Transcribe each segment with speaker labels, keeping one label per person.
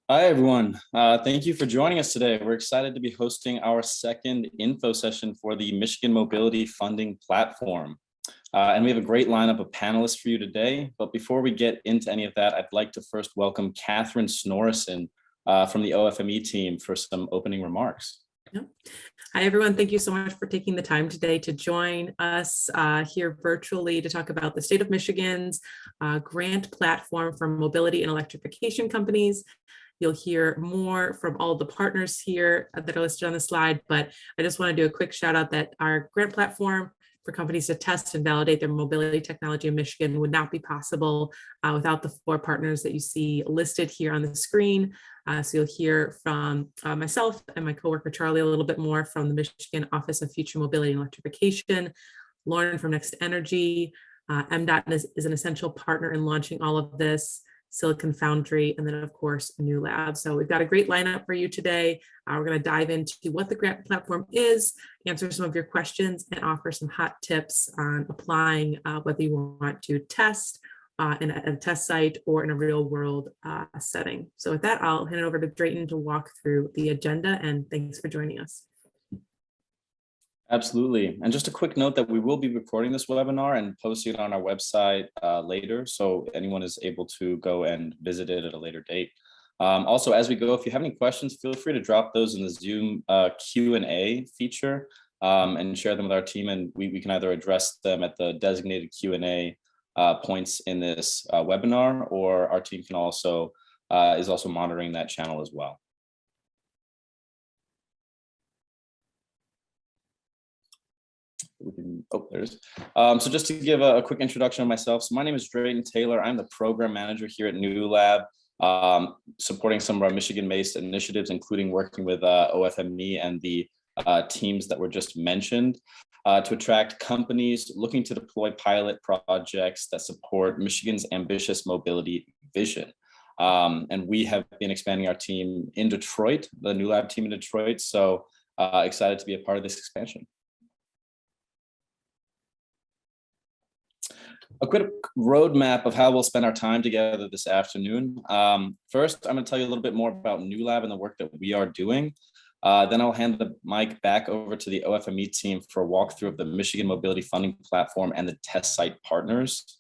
Speaker 1: Hi, everyone. Thank you for joining us today. We're excited to be hosting our second info session for the Michigan Mobility Funding Platform. And we have a great lineup of panelists for you today. But before we get into any of that, I'd like to first welcome Catherine Snorrison from the OFME team for some opening remarks.
Speaker 2: Hi, everyone. Thank you so much for taking the time today to join us here virtually to talk about the state of Michigan's grant platform for mobility and electrification companies. You'll hear more from all the partners here that are listed on the slide, but I just want to do a quick shout out that our grant platform for companies to test and validate their mobility technology in Michigan would not be possible without the four partners that you see listed here on the screen. So you'll hear from myself and my coworker Charlie a little bit more from the Michigan Office of Future Mobility and Electrification, Lauren from NextEnergy. Energy, MDOT is an essential partner in launching all of this, Silicon Foundry, and then of course NewLab. So we've got a great lineup for you today. We're going to dive into what the grant platform is, answer some of your questions, and offer some hot tips on applying whether you want to test in a test site or in a real world setting. So with that, I'll hand it over to Drayton to walk through the agenda, and thanks for joining us.
Speaker 1: Absolutely. And just a quick note that we will be recording this webinar and posting it on our website later, so anyone is able to go and visit it at a later date. Also, as we go, if you have any questions, feel free to drop those in the Zoom Q&A feature and share them with our team, and we can either address them at the designated Q&A points in this webinar, or our team can also is also monitoring that channel as well. There's. So just to give a quick introduction of myself. So my name is Drayton Taylor. I'm the program manager here at NewLab, supporting some of our Michigan-based initiatives, including working with OFME and the teams that were just mentioned to attract companies looking to deploy pilot projects that support Michigan's ambitious mobility vision. And we have been expanding our team in Detroit, the NewLab team in Detroit. So excited to be a part of this expansion. A quick roadmap of how we'll spend our time together this afternoon. First, I'm going to tell you a little bit more about NewLab and the work that we are doing. Then I'll hand the mic back over to the OFME team for a walkthrough of the Michigan Mobility Funding Platform and the test site partners.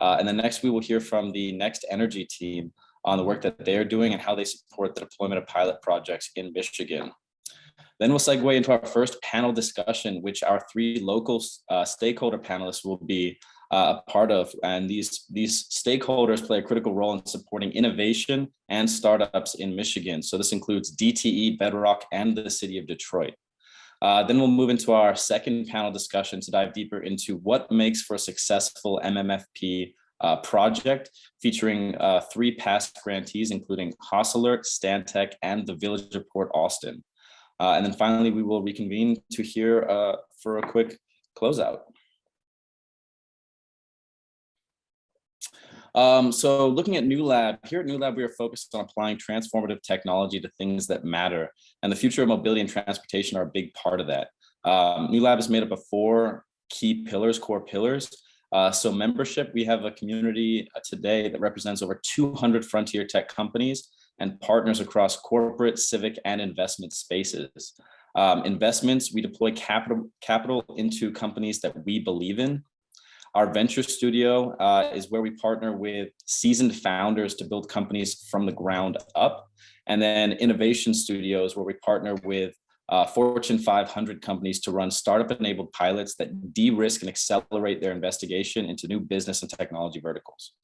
Speaker 1: And then next, we will hear from the NextEnergy team on the work that they are doing and how they support the deployment of pilot projects in Michigan. Then we'll segue into our first panel discussion, which our three local stakeholder panelists will be a part of, and these stakeholders play a critical role in supporting innovation and startups in Michigan. So this includes DTE, Bedrock, and the city of Detroit. Then we'll move into our second panel discussion to dive deeper into what makes for a successful MMFP project, featuring three past grantees, including Schlesser, Stantec, and the Village of Port Austin. And then finally, we will reconvene to hear for a quick closeout. So looking at NewLab, here at NewLab, we are focused on applying transformative technology to things that matter. And the future of mobility and transportation are a big part of that. NewLab is made up of four key pillars, core pillars. So membership, we have a community today that represents over 200 frontier tech companies and partners across corporate, civic, and investment spaces. Investments, we deploy capital into companies that we believe in. Our venture studio is where we partner with seasoned founders to build companies from the ground up. And then innovation studios, where we partner with Fortune 500 companies to run startup-enabled pilots that de-risk and accelerate their investigation into new business and technology verticals.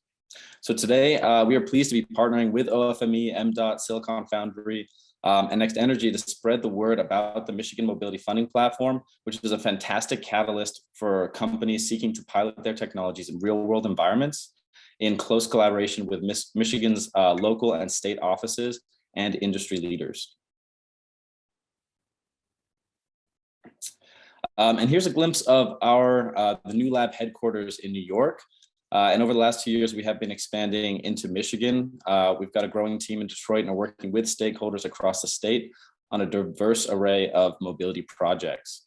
Speaker 1: So today, we are pleased to be partnering with OFME, MDOT, Silicon Foundry, and NextEnergy to spread the word about the Michigan Mobility Funding Platform, which is a fantastic catalyst for companies seeking to pilot their technologies in real-world environments in close collaboration with Michigan's local and state offices and industry leaders. And here's a glimpse of our the NewLab headquarters in New York. And over the last 2 years, we have been expanding into Michigan. We've got a growing team in Detroit and are working with stakeholders across the state on a diverse array of mobility projects.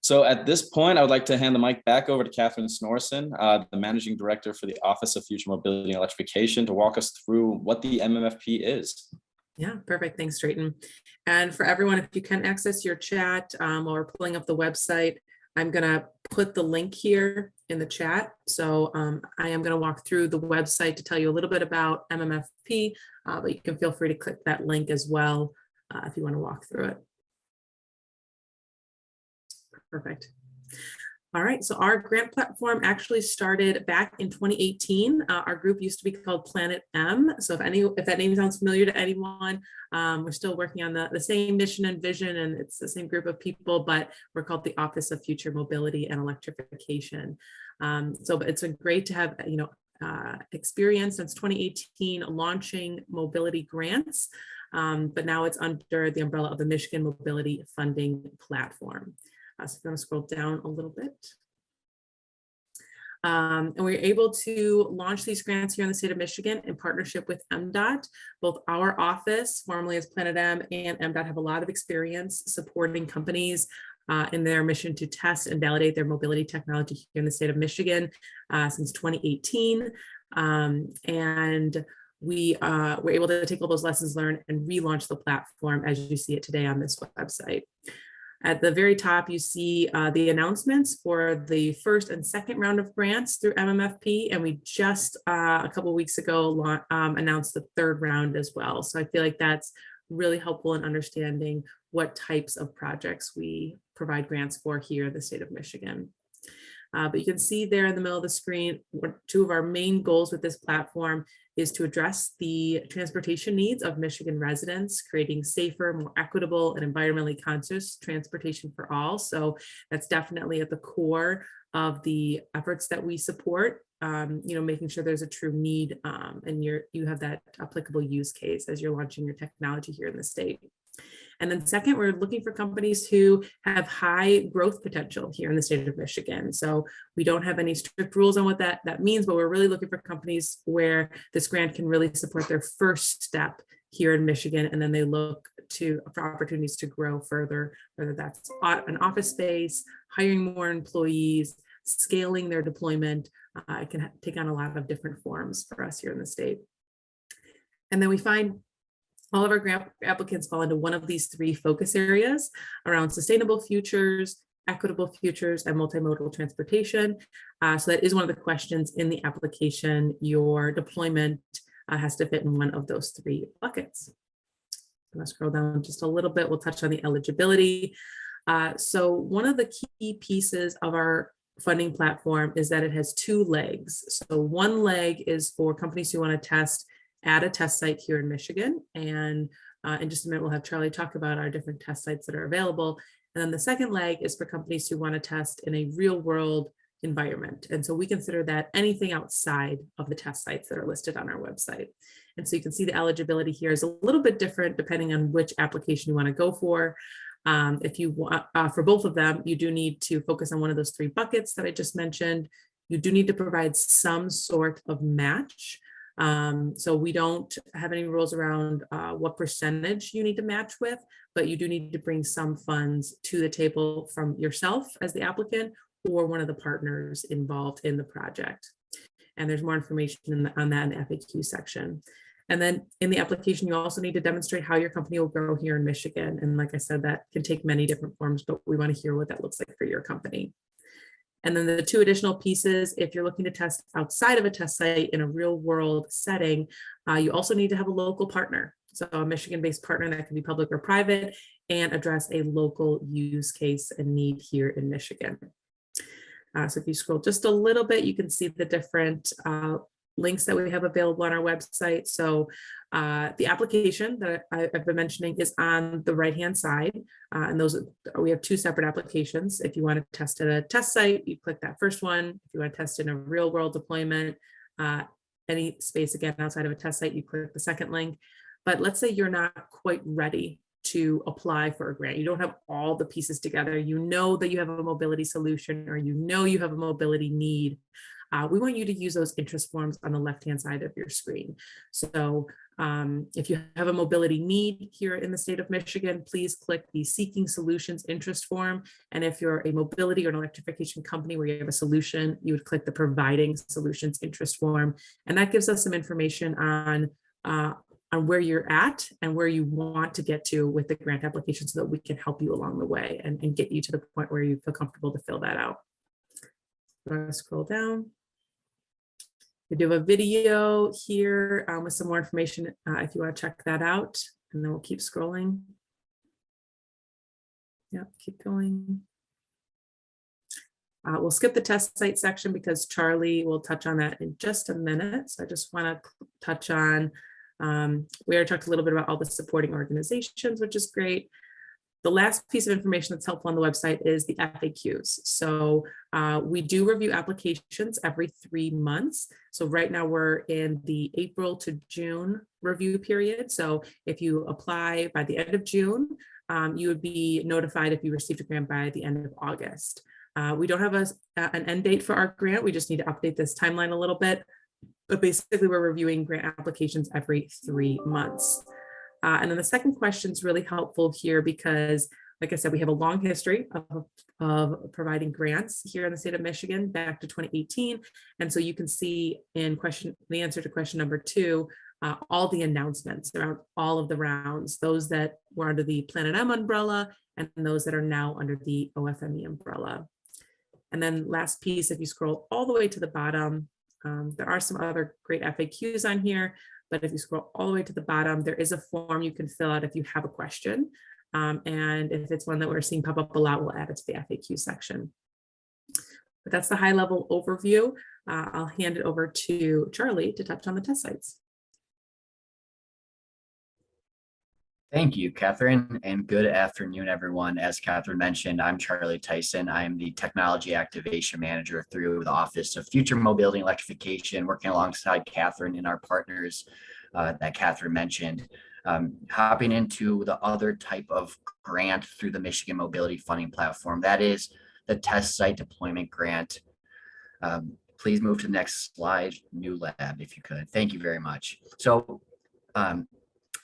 Speaker 1: So at this point, I would like to hand the mic back over to Catherine Snorson, the Managing Director for the Office of Future Mobility and Electrification, to walk us through what the MMFP is.
Speaker 2: Yeah, perfect. Thanks, Drayton. And for everyone, if you can access your chat while we're pulling up the website, I'm going to put the link here in the chat. So I am going to walk through the website to tell you a little bit about MMFP, but you can feel free to click that link as well if you want to walk through it. Perfect. All right, so our grant platform actually started back in 2018. Our group used to be called Planet M. So if that name sounds familiar to anyone, we're still working on the same mission and vision, and it's the same group of people, but we're called the Office of Future Mobility and Electrification. So it's been great to have experience since 2018 launching mobility grants, but now it's under the umbrella of the Michigan Mobility Funding Platform. So I'm going to scroll down a little bit. And we're able to launch these grants here in the state of Michigan in partnership with MDOT. Both our office, formerly as Planet M, and MDOT have a lot of experience supporting companies in their mission to test and validate their mobility technology here in the state of Michigan since 2018. And we were able to take all those lessons learned and relaunch the platform as you see it today on this website. At the very top, you see the announcements for the first and second round of grants through MMFP, and we just a couple of weeks ago announced the third round as well. So I feel like that's really helpful in understanding what types of projects we provide grants for here in the state of Michigan. But you can see there in the middle of the screen, two of our main goals with this platform is to address the transportation needs of Michigan residents, creating safer, more equitable, and environmentally conscious transportation for all. So that's definitely at the core of the efforts that we support, making sure there's a true need and you have that applicable use case as you're launching your technology here in the state. And then second, we're looking for companies who have high growth potential here in the state of Michigan. So we don't have any strict rules on what that means, but we're really looking for companies where this grant can really support their first step here in Michigan. And then they look for opportunities to grow further, whether that's an office space, hiring more employees, scaling their deployment. It can take on a lot of different forms for us here in the state. And then we find all of our grant applicants fall into one of these three focus areas around sustainable futures, equitable futures, and multimodal transportation. So that is one of the questions in the application. Your deployment has to fit in one of those three buckets. I'm going to scroll down just a little bit. We'll touch on the eligibility. So one of the key pieces of our funding platform is that it has two legs. So one leg is for companies who want to test at a test site here in Michigan. And in just a minute, we'll have Charlie talk about our different test sites that are available. And then the second leg is for companies who want to test in a real world environment. And so we consider that anything outside of the test sites that are listed on our website. And so you can see the eligibility here is a little bit different depending on which application you want to go for. If you want, for both of them, you do need to focus on one of those three buckets that I just mentioned. You do need to provide some sort of match. So we don't have any rules around what percentage you need to match with, but you do need to bring some funds to the table from yourself as the applicant or one of the partners involved in the project. And there's more information on that in the FAQ section. And then in the application, you also need to demonstrate how your company will grow here in Michigan. And like I said, that can take many different forms, but we want to hear what that looks like for your company. And then the two additional pieces, if you're looking to test outside of a test site in a real world setting, you also need to have a local partner. So a Michigan-based partner that can be public or private and address a local use case and need here in Michigan. So if you scroll just a little bit, you can see the different links that we have available on our website. So the application that I've been mentioning is on the right-hand side. And we have two separate applications. If you want to test at a test site, you click that first one. If you want to test in a real world deployment, any space again outside of a test site, you click the second link. But let's say you're not quite ready to apply for a grant. You don't have all the pieces together. You know that you have a mobility solution or you know you have a mobility need, we want you to use those interest forms on the left-hand side of your screen. So if you have a mobility need here in the state of Michigan, please click the Seeking Solutions interest form. And if you're a mobility or an electrification company where you have a solution, you would click the Providing Solutions interest form. And that gives us some information on where you're at and where you want to get to with the grant application so that we can help you along the way and get you to the point where you feel comfortable to fill that out. I'm going to scroll down. We do have a video here with some more information if you want to check that out, and then we'll keep scrolling. Yep, keep going. We'll skip the test site section because Charlie will touch on that in just a minute. So I just want to touch on, we already talked a little bit about all the supporting organizations, which is great. The last piece of information that's helpful on the website is the FAQs. So we do review applications every 3 months. So right now we're in the April to June review period. So if you apply by the end of June, you would be notified if you received a grant by the end of August. We don't have an end date for our grant. We just need to update this timeline a little bit. But basically we're reviewing grant applications every 3 months. And then the second question is really helpful here because, like I said, we have a long history of providing grants here in the state of Michigan back to 2018. And so you can see in the answer to question number 2, all the announcements around all of the rounds, those that were under the Planet M umbrella and those that are now under the OFME umbrella. And then last piece, if you scroll all the way to the bottom, there are some other great FAQs on here. But if you scroll all the way to the bottom, there is a form you can fill out if you have a question. And if it's one that we're seeing pop up a lot, we'll add it to the FAQ section. But that's the high level overview. I'll hand it over to Charlie to touch on the test sites.
Speaker 3: Thank you, Catherine, and good afternoon, everyone. As Catherine mentioned, I'm Charlie Tyson. I'm the Technology Activation Manager through the Office of Future Mobility and Electrification, working alongside Catherine and our partners that Catherine mentioned. Hopping into the other type of grant through the Michigan Mobility Funding Platform, that is the Test Site Deployment Grant. Please move to the next slide, NewLab, if you could. Thank you very much. So,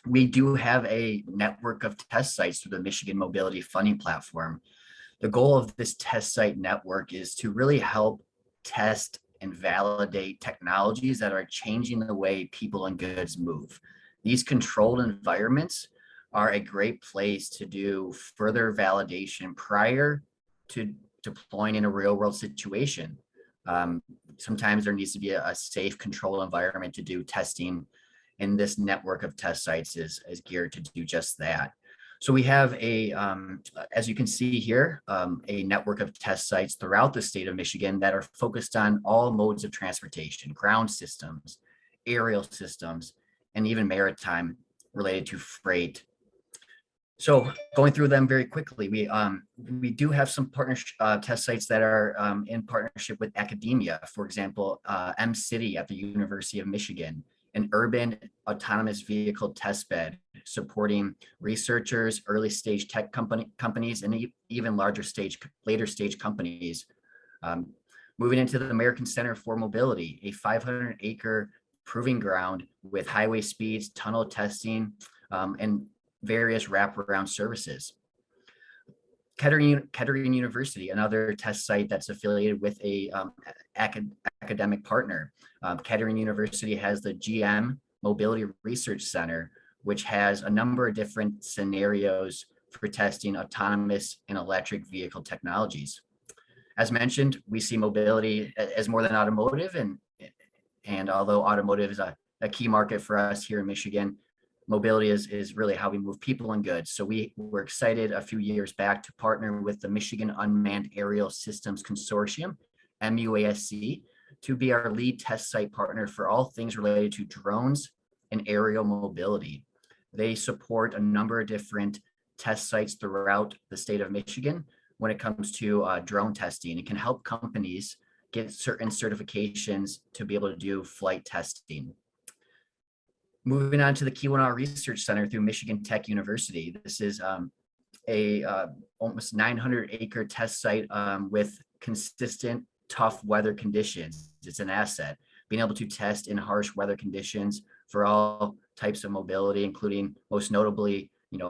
Speaker 3: we do have a network of test sites through the Michigan Mobility Funding Platform. The goal of this test site network is to really help test and validate technologies that are changing the way people and goods move. These controlled environments are a great place to do further validation prior to deploying in a real world situation. Sometimes there needs to be a safe controlled environment to do testing, and this network of test sites is geared to do just that. So we have as you can see here, a network of test sites throughout the state of Michigan that are focused on all modes of transportation, ground systems, aerial systems, and even maritime related to freight. So going through them very quickly, we do have some partnership test sites that are in partnership with academia. For example, M-City at the University of Michigan, an urban autonomous vehicle test bed supporting researchers, early stage tech companies, and even later stage companies. Moving into the American Center for Mobility, a 500-acre proving ground with highway speeds, tunnel testing, and various wraparound services. Kettering University, another test site that's affiliated with a academic partner. Kettering University has the GM Mobility Research Center, which has a number of different scenarios for testing autonomous and electric vehicle technologies. As mentioned, we see mobility as more than automotive, and although automotive is a key market for us here in Michigan, mobility is really how we move people and goods. So we were excited a few years back to partner with the Michigan Unmanned Aerial Systems Consortium, MUASC, to be our lead test site partner for all things related to drones and aerial mobility. They support a number of different test sites throughout the state of Michigan when it comes to drone testing. It can help companies get certain certifications to be able to do flight testing. Moving on to the Keweenaw Research Center through Michigan Tech University. This is a almost 900-acre test site with consistent, tough weather conditions. It's an asset. Being able to test in harsh weather conditions for all types of mobility, including most notably,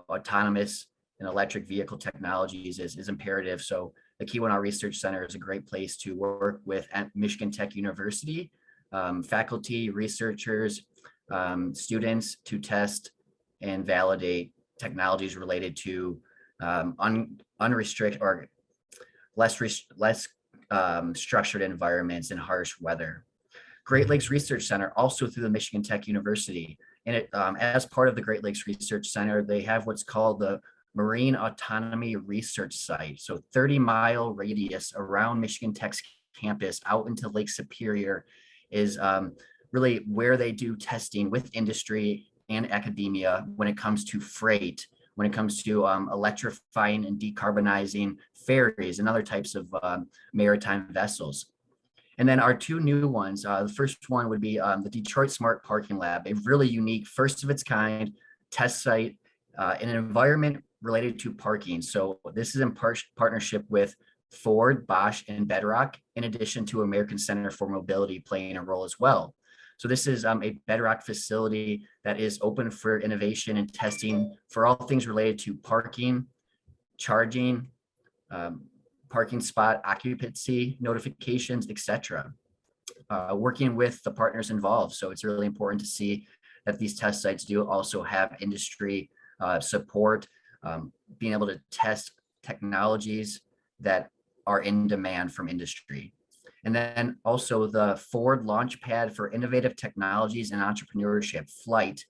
Speaker 3: autonomous and electric vehicle technologies is imperative. So the Keweenaw Research Center is a great place to work with at Michigan Tech University, faculty, researchers, students to test and validate technologies related to unrestricted or less structured environments in harsh weather. Great Lakes Research Center, also through the Michigan Tech University. And it, as part of the Great Lakes Research Center, they have what's called the Marine Autonomy Research Site. So 30-mile radius around Michigan Tech's campus out into Lake Superior is really where they do testing with industry and academia when it comes to freight, when it comes to electrifying and decarbonizing ferries and other types of maritime vessels. And then our two new ones, the first one would be the Detroit Smart Parking Lab, a really unique, first of its kind test site in an environment related to parking. So this is in partnership with Ford, Bosch, and Bedrock, in addition to American Center for Mobility playing a role as well. So this is a Bedrock facility that is open for innovation and testing for all things related to parking, charging, parking spot occupancy notifications, etc. Working with the partners involved. So it's really important to see that these test sites do also have industry support, being able to test technologies that are in demand from industry. And then also the Ford Launchpad for Innovative Technologies and Entrepreneurship, FLIGHT.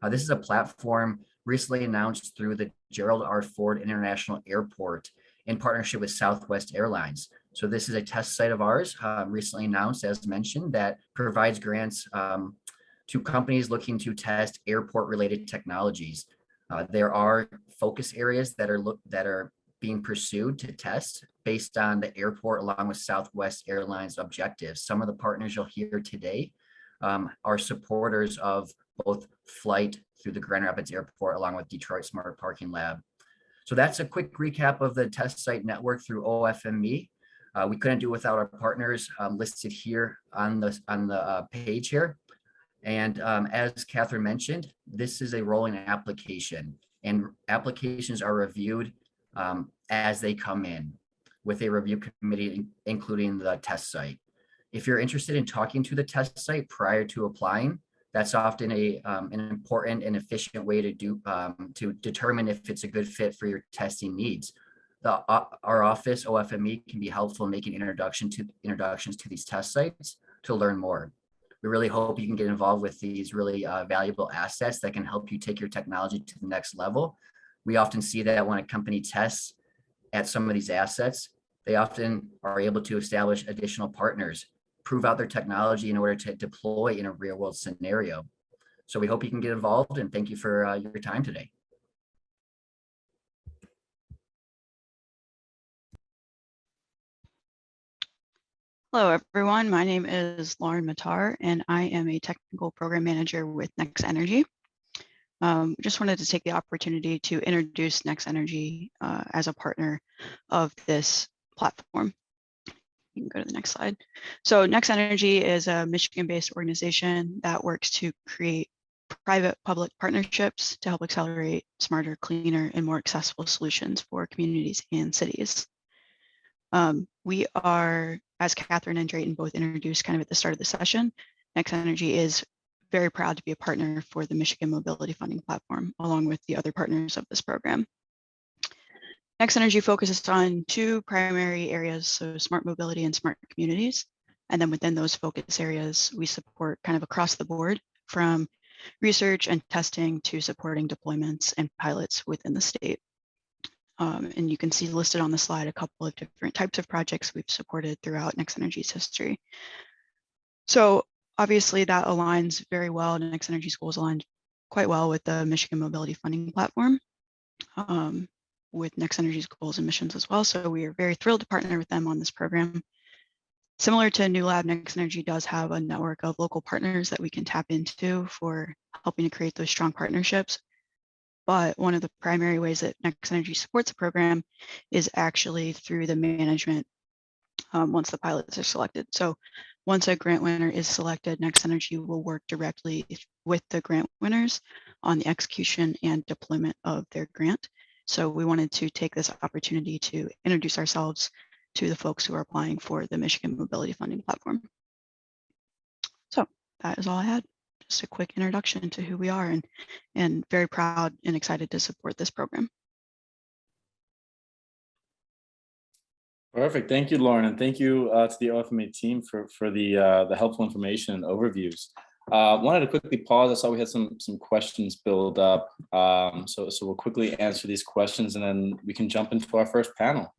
Speaker 3: This is a platform recently announced through the Gerald R. Ford International Airport in partnership with Southwest Airlines. So this is a test site of ours, recently announced, as mentioned, that provides grants to companies looking to test airport-related technologies. There are focus areas that are being pursued to test based on the airport along with Southwest Airlines objectives. Some of the partners you'll hear today are supporters of both FLIGHT through the Grand Rapids Airport along with Detroit Smart Parking Lab. So that's a quick recap of the test site network through OFME. We couldn't do without our partners listed here on the page here. And as Catherine mentioned, this is a rolling application, and applications are reviewed as they come in with a review committee, including the test site. If you're interested in talking to the test site prior to applying, that's often an important and efficient way to determine if it's a good fit for your testing needs. Our office, OFME, can be helpful in making introductions to these test sites to learn more. We really hope you can get involved with these really valuable assets that can help you take your technology to the next level. We often see that when a company tests at some of these assets, they often are able to establish additional partners, prove out their technology in order to deploy in a real world scenario. So we hope you can get involved, and thank you for your time today.
Speaker 4: Hello, everyone. My name is Lauren Matar, and I am a technical program manager with Next Energy. Just wanted to take the opportunity to introduce Next Energy as a partner of this platform. You can go to the next slide. So Next Energy is a Michigan-based organization that works to create private-public partnerships to help accelerate smarter, cleaner, and more accessible solutions for communities and cities. We are, as Catherine and Drayton both introduced kind of at the start of the session, Next Energy is very proud to be a partner for the Michigan Mobility Funding Platform, along with the other partners of this program. Next Energy focuses on two primary areas, so smart mobility and smart communities. And then within those focus areas, we support kind of across the board, from research and testing to supporting deployments and pilots within the state. And you can see listed on the slide a couple of different types of projects we've supported throughout Next Energy's history. So obviously that aligns very well, and Next Energy's goals align quite well with the Michigan Mobility Funding Platform, with Next Energy's goals and missions as well. So we are very thrilled to partner with them on this program. Similar to NewLab, Next Energy does have a network of local partners that we can tap into for helping to create those strong partnerships. But one of the primary ways that Next Energy supports the program is actually through the management once the pilots are selected. So once a grant winner is selected, Next Energy will work directly with the grant winners on the execution and deployment of their grant. So we wanted to take this opportunity to introduce ourselves to the folks who are applying for the Michigan Mobility Funding Platform. So that is all I had. Just a quick introduction to who we are, and very proud and excited to support this program.
Speaker 1: Perfect. Thank you, Lauren, and thank you to the OFMA team for the helpful information and overviews. Wanted to quickly pause. I saw we had some questions build up, so we'll quickly answer these questions and then we can jump into our first panel.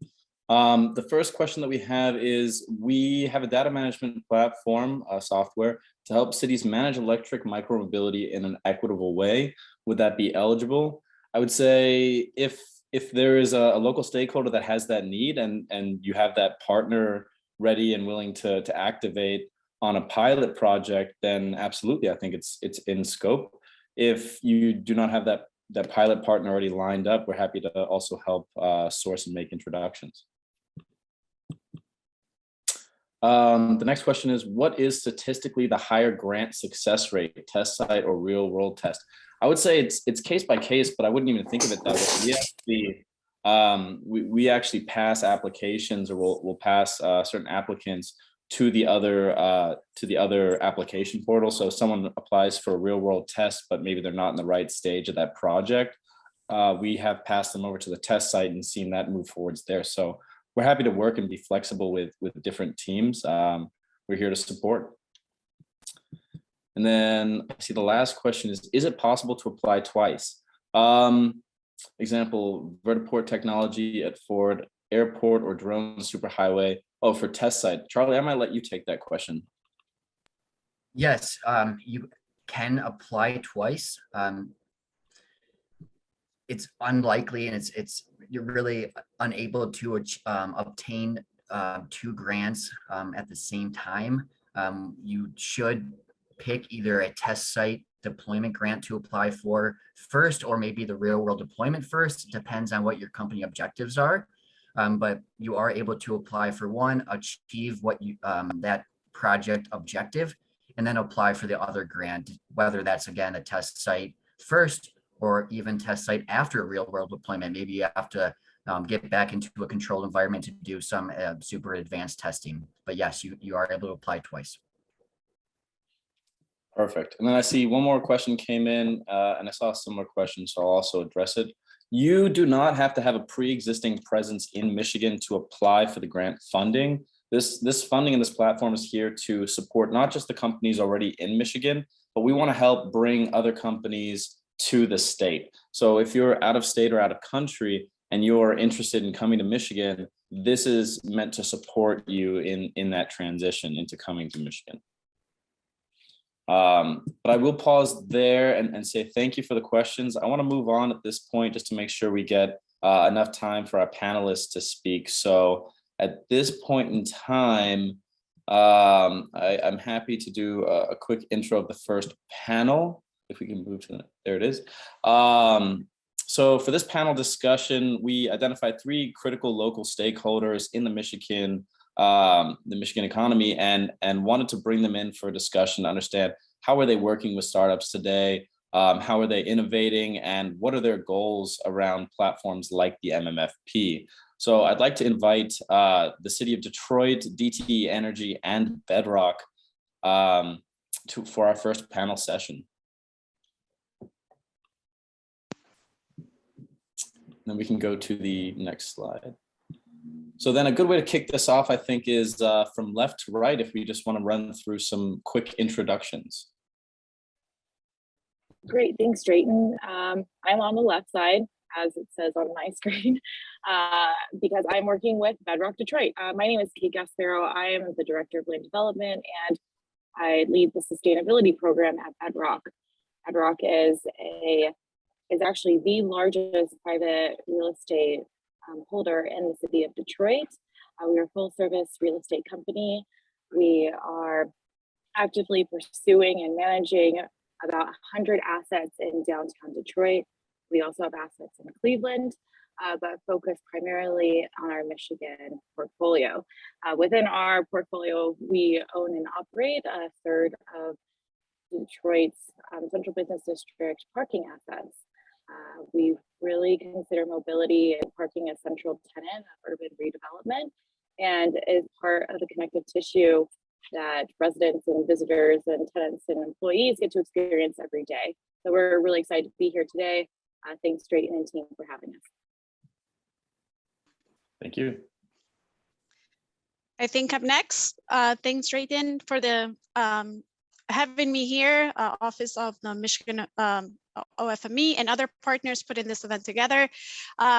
Speaker 1: The first question that we have is, we have a data management platform software to help cities manage electric micromobility in an equitable way. Would that be eligible? I would say if there is a local stakeholder that has that need and you have that partner ready and willing to activate on a pilot project, then absolutely, I think it's in scope. If you do not have that pilot partner already lined up, we're happy to also help source and make introductions. The next question is, what is statistically the higher grant success rate, test site or real world test? I would say it's case by case, but I wouldn't even think of it that way. We actually pass applications, or we'll pass certain applicants to the other application portal. So if someone applies for a real world test, but maybe they're not in the right stage of that project, we have passed them over to the test site and seen that move forwards there. So we're happy to work and be flexible with different teams. We're here to support. And then I see the last question is it possible to apply twice? Example, vertiport technology at Ford Airport or drone superhighway. Oh, for test site. Charlie, I might let you take that question.
Speaker 3: Yes, you can apply twice. It's unlikely, and you're really unable to obtain 2 grants at the same time. You should pick either a test site deployment grant to apply for first, or maybe the real world deployment first. It depends on what your company objectives are. But you are able to apply for one, achieve what you that project objective, and then apply for the other grant, whether that's again a test site first or even test site after a real world deployment. Maybe you have to get back into a controlled environment to do some super advanced testing. But yes, you are able to apply twice.
Speaker 1: Perfect. And then I see one more question came in, and I saw a similar question, so I'll also address it. You do not have to have a pre-existing presence in Michigan to apply for the grant funding. This funding and this platform is here to support not just the companies already in Michigan, but we want to help bring other companies to the state. So if you're out of state or out of country and you're interested in coming to Michigan, this is meant to support you in that transition into coming to Michigan. But I will pause there and say thank you for the questions. I want to move on at this point just to make sure we get enough time for our panelists to speak. So at this point in time, I'm happy to do a quick intro of the first panel. If we can move to there it is. So for this panel discussion, we identified 3 critical local stakeholders in the Michigan economy and wanted to bring them in for a discussion to understand how are they working with startups today, how are they innovating, and what are their goals around platforms like the MMFP. So I'd like to invite the City of Detroit, DTE Energy, and Bedrock for our first panel session. Then we can go to the next slide. So then a good way to kick this off, I think, is from left to right, if we just want to run through some quick introductions.
Speaker 5: Great, thanks, Drayton. I'm on the left side, as it says on my screen, because I'm working with Bedrock Detroit. My name is Kate Gasparo. I am the Director of Land Development, and I lead the sustainability program at Bedrock. Bedrock is actually the largest private real estate holder in the city of Detroit. We are a full service real estate company. We are actively pursuing and managing about 100 assets in downtown Detroit. We also have assets in Cleveland. but focus primarily on our Michigan portfolio. Within our portfolio, we own and operate a third of Detroit's central business district parking assets. We really consider mobility and parking a central tenet of urban redevelopment, and is part of the connective tissue that residents and visitors and tenants and employees get to experience every day. So we're really excited to be here today. Thanks, Drayton and team, for having us.
Speaker 1: Thank you.
Speaker 6: I think up next, thanks Drayton for the having me here, Office of the Michigan OFME and other partners putting this event together.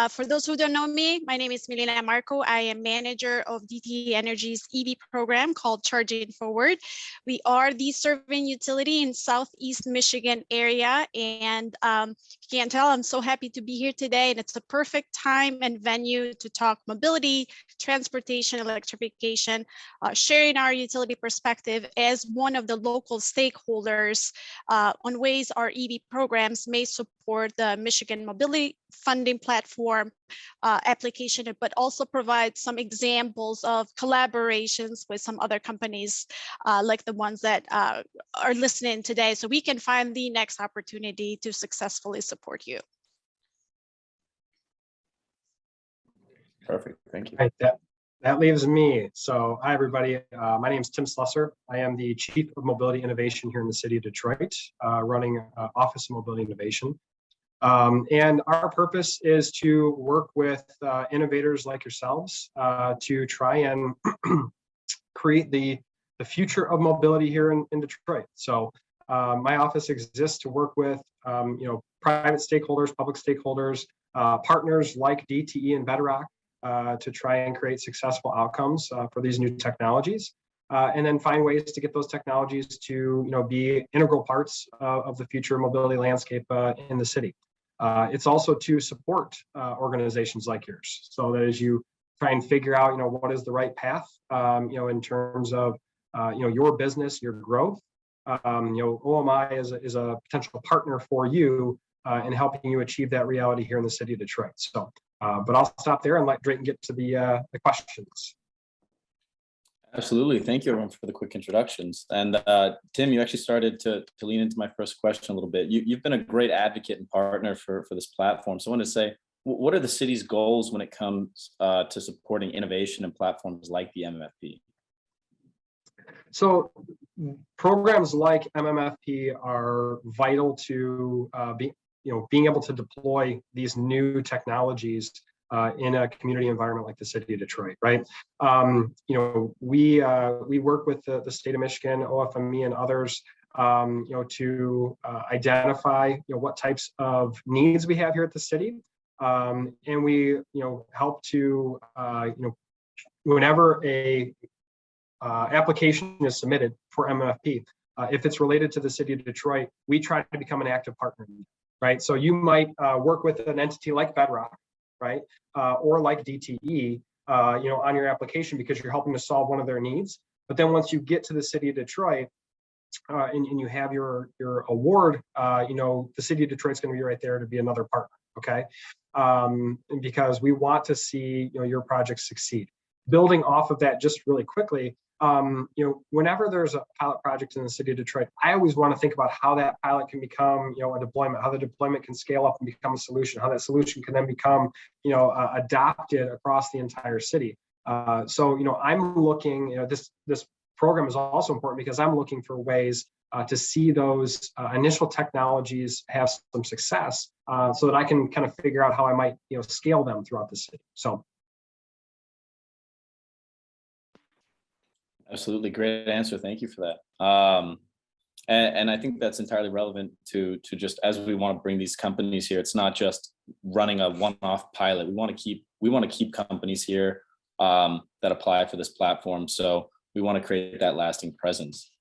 Speaker 6: For those who don't know me, my name is Milena Marco. I am manager of DTE Energy's EV program called Charging Forward. We are the serving utility in Southeast Michigan area. And you can't tell, I'm so happy to be here today. And it's a perfect time and venue to talk mobility, transportation, electrification, sharing our utility perspective as one of the local stakeholders on ways our EV programs may support the Michigan Mobility Funding Platform application, but also provide some examples of collaborations with some other companies like the ones that are listening today, so we can find the next opportunity to successfully support you.
Speaker 1: Perfect. Thank you.
Speaker 7: Right, that leaves me. So hi, everybody. My name is Tim Schlesser. I am the Chief of Mobility Innovation here in the city of Detroit, running Office of Mobility Innovation. And our purpose is to work with innovators like yourselves to try and create the future of mobility here in Detroit. So my office exists to work with private stakeholders, public stakeholders, partners like DTE and Bedrock, to try and create successful outcomes for these new technologies, and then find ways to get those technologies to be integral parts of the future mobility landscape in the city. It's also to support organizations like yours, so that as you try and figure out what is the right path, in terms of your business, your growth, OMI is a potential partner for you in helping you achieve that reality here in the city of Detroit. So. But I'll stop there and let Drayton get to the questions.
Speaker 1: Absolutely. Thank you, everyone, for the quick introductions. And Tim, you actually started to lean into my first question a little bit. You've been a great advocate and partner for this platform. So I want to say, what are the city's goals when it comes to supporting innovation and platforms like the MMFP?
Speaker 7: So programs like MMFP are vital to being able to deploy these new technologies in a community environment like the city of Detroit, right? We work with the state of Michigan, OFME, and others, to identify what types of needs we have here at the city, and we help to whenever a application is submitted for MMFP, if it's related to the city of Detroit, we try to become an active partner. Right, so you might work with an entity like Bedrock, right, or like DTE, on your application because you're helping to solve one of their needs. But then once you get to the city of Detroit and you have your award, the city of Detroit's going to be right there to be another partner, okay? Because we want to see your project succeed. Building off of that, just really quickly. Whenever there's a pilot project in the city of Detroit, I always want to think about how that pilot can become, a deployment, how the deployment can scale up and become a solution, how that solution can then become, adopted across the entire city. So, I'm looking, this program is also important because I'm looking for ways to see those initial technologies have some success, so that I can kind of figure out how I might, scale them throughout the city. So.
Speaker 1: Absolutely. Great answer. Thank you for that. And I think that's entirely relevant to just as we want to bring these companies here. It's not just running a one-off pilot. We want to keep companies here that apply for this platform. So we want to create that lasting presence.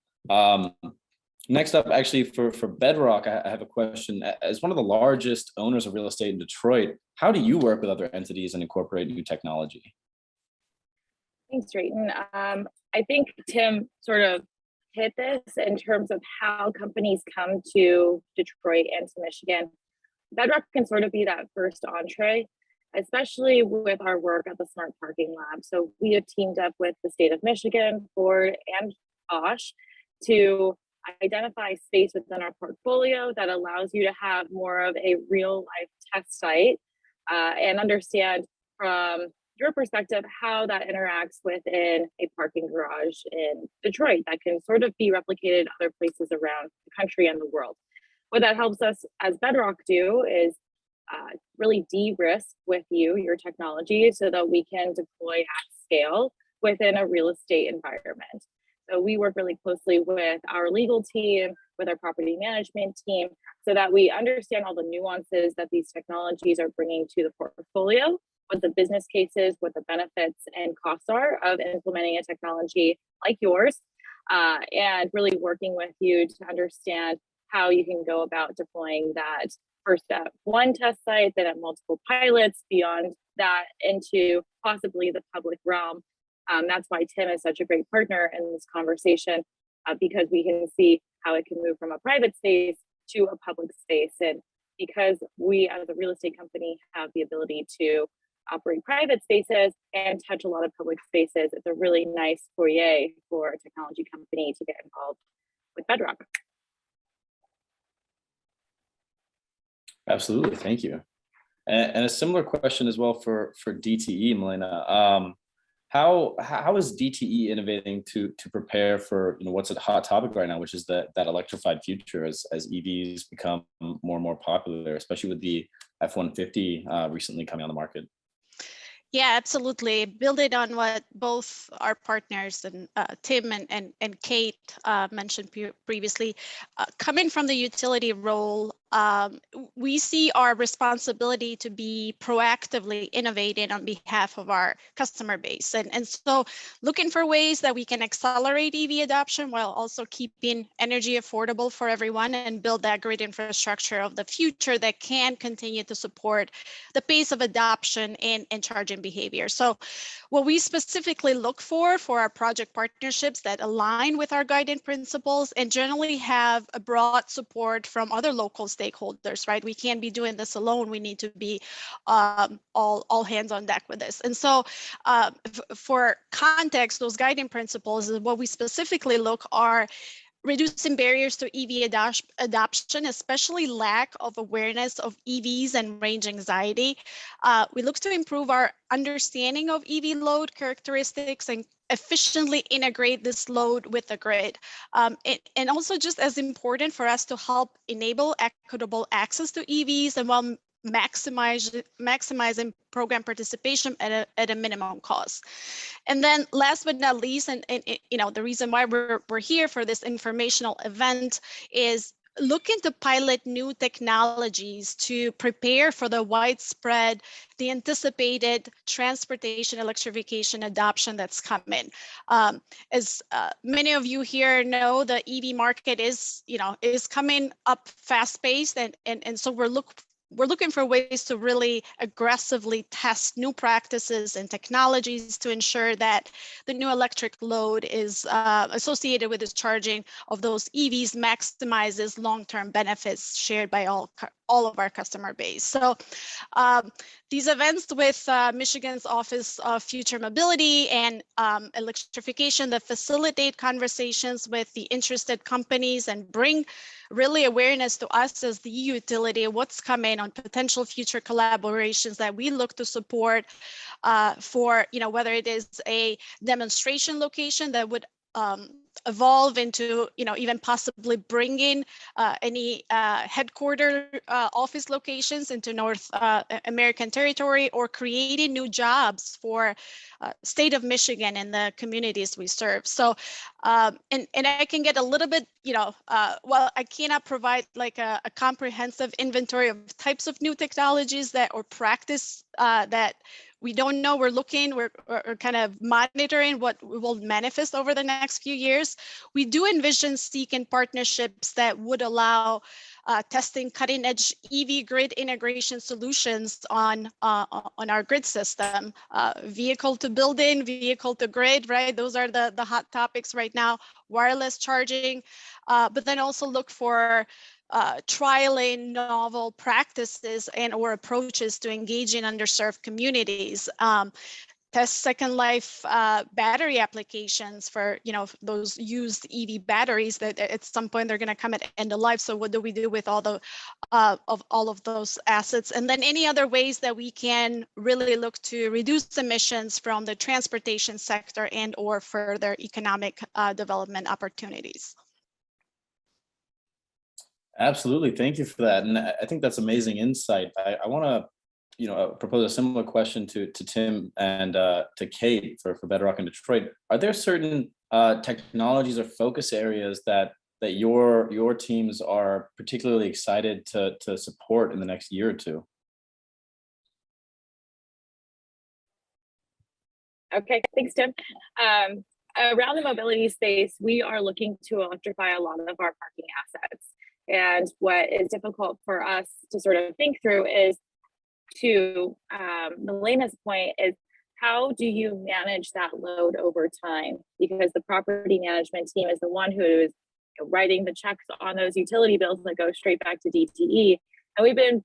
Speaker 1: Next up, actually, for Bedrock, I have a question. As one of the largest owners of real estate in Detroit, how do you work with other entities and incorporate new technology?
Speaker 5: Thanks, Drayton. I think Tim sort of hit this in terms of how companies come to Detroit and to Michigan. Bedrock can sort of be that first entree especially with our work at the Smart Parking Lab. So we have teamed up with the state of Michigan, Ford, and Bosch to identify space within our portfolio that allows you to have more of a real life test site and understand from your perspective how that interacts within a parking garage in Detroit that can sort of be replicated other places around the country and the world. What that helps us as Bedrock do is really de-risk with you your technology so that we can deploy at scale within a real estate environment. So we work really closely with our legal team, with our property management team, so that we understand all the nuances that these technologies are bringing to the portfolio, what the business cases, what the benefits and costs are of implementing a technology like yours, and really working with you to understand how you can go about deploying that first at one test site, then at multiple pilots, beyond that into possibly the public realm. That's why Tim is such a great partner in this conversation, because we can see how it can move from a private space to a public space. And because we as a real estate company have the ability to operate private spaces and touch a lot of public spaces, it's a really nice foyer for a technology company to get involved with Bedrock.
Speaker 1: Absolutely, thank you. And a similar question as well for DTE, Melina. How is DTE innovating to prepare for what's a hot topic right now, which is that electrified future as EVs become more and more popular, especially with the F-150 recently coming on the market?
Speaker 6: Yeah, absolutely. Building on what both our partners and Tim and Kate mentioned previously, coming from the utility role, we see our responsibility to be proactively innovating on behalf of our customer base. And so looking for ways that we can accelerate EV adoption while also keeping energy affordable for everyone and build that grid infrastructure of the future that can continue to support the pace of adoption and charging behavior. So what we specifically look for our project partnerships that align with our guiding principles and generally have a broad support from other local stakeholders, right? We can't be doing this alone. We need to be all hands on deck with this. And so for context, those guiding principles is what we specifically look are reducing barriers to EV adoption, especially lack of awareness of EVs and range anxiety. We look to improve our understanding of EV load characteristics and efficiently integrate this load with the grid. And also just as important for us to help enable equitable access to EVs and while maximizing program participation at a minimum cost. And then last but not least, and the reason why we're here for this informational event is looking to pilot new technologies to prepare for the widespread, the anticipated transportation electrification adoption that's coming. As many of you here know, the EV market is coming up fast-paced, and so we're looking for ways to really aggressively test new practices and technologies to ensure that the new electric load is associated with the charging of those EVs maximizes long-term benefits shared by all of our customer base. So these events with Michigan's Office of Future Mobility and Electrification that facilitate conversations with the interested companies and bring really awareness to us as the utility, what's coming on potential future collaborations that we look to support for, whether it is a demonstration location that would evolve into, even possibly bringing any headquarter office locations into North American territory or creating new jobs for state of Michigan and the communities we serve. So, and I can get a little bit, well, I cannot provide like a comprehensive inventory of types of new technologies or practice that we don't know. We're kind of monitoring what will manifest over the next few years. We do envision seeking partnerships that would allow testing cutting edge EV grid integration solutions on our grid system, vehicle to building, vehicle to grid, right? Those are the hot topics right now, wireless charging, but then also look for trialing novel practices and or approaches to engage in underserved communities. Test second life battery applications for, those used EV batteries that at some point they're going to come at end of life. So what do we do with all the of all of those assets? And then any other ways that we can really look to reduce emissions from the transportation sector and or further economic development opportunities.
Speaker 1: Absolutely. Thank you for that. And I think that's amazing insight. I want to propose a similar question to Tim and to Kate for Bedrock in Detroit. Are there certain technologies or focus areas that your teams are particularly excited to support in the next year or two?
Speaker 5: Okay, thanks, Tim. Around the mobility space, we are looking to electrify a lot of our parking assets. And what is difficult for us to sort of think through is, to Milena's point, is how do you manage that load over time? Because the property management team is the one who is writing the checks on those utility bills that go straight back to DTE. And we've been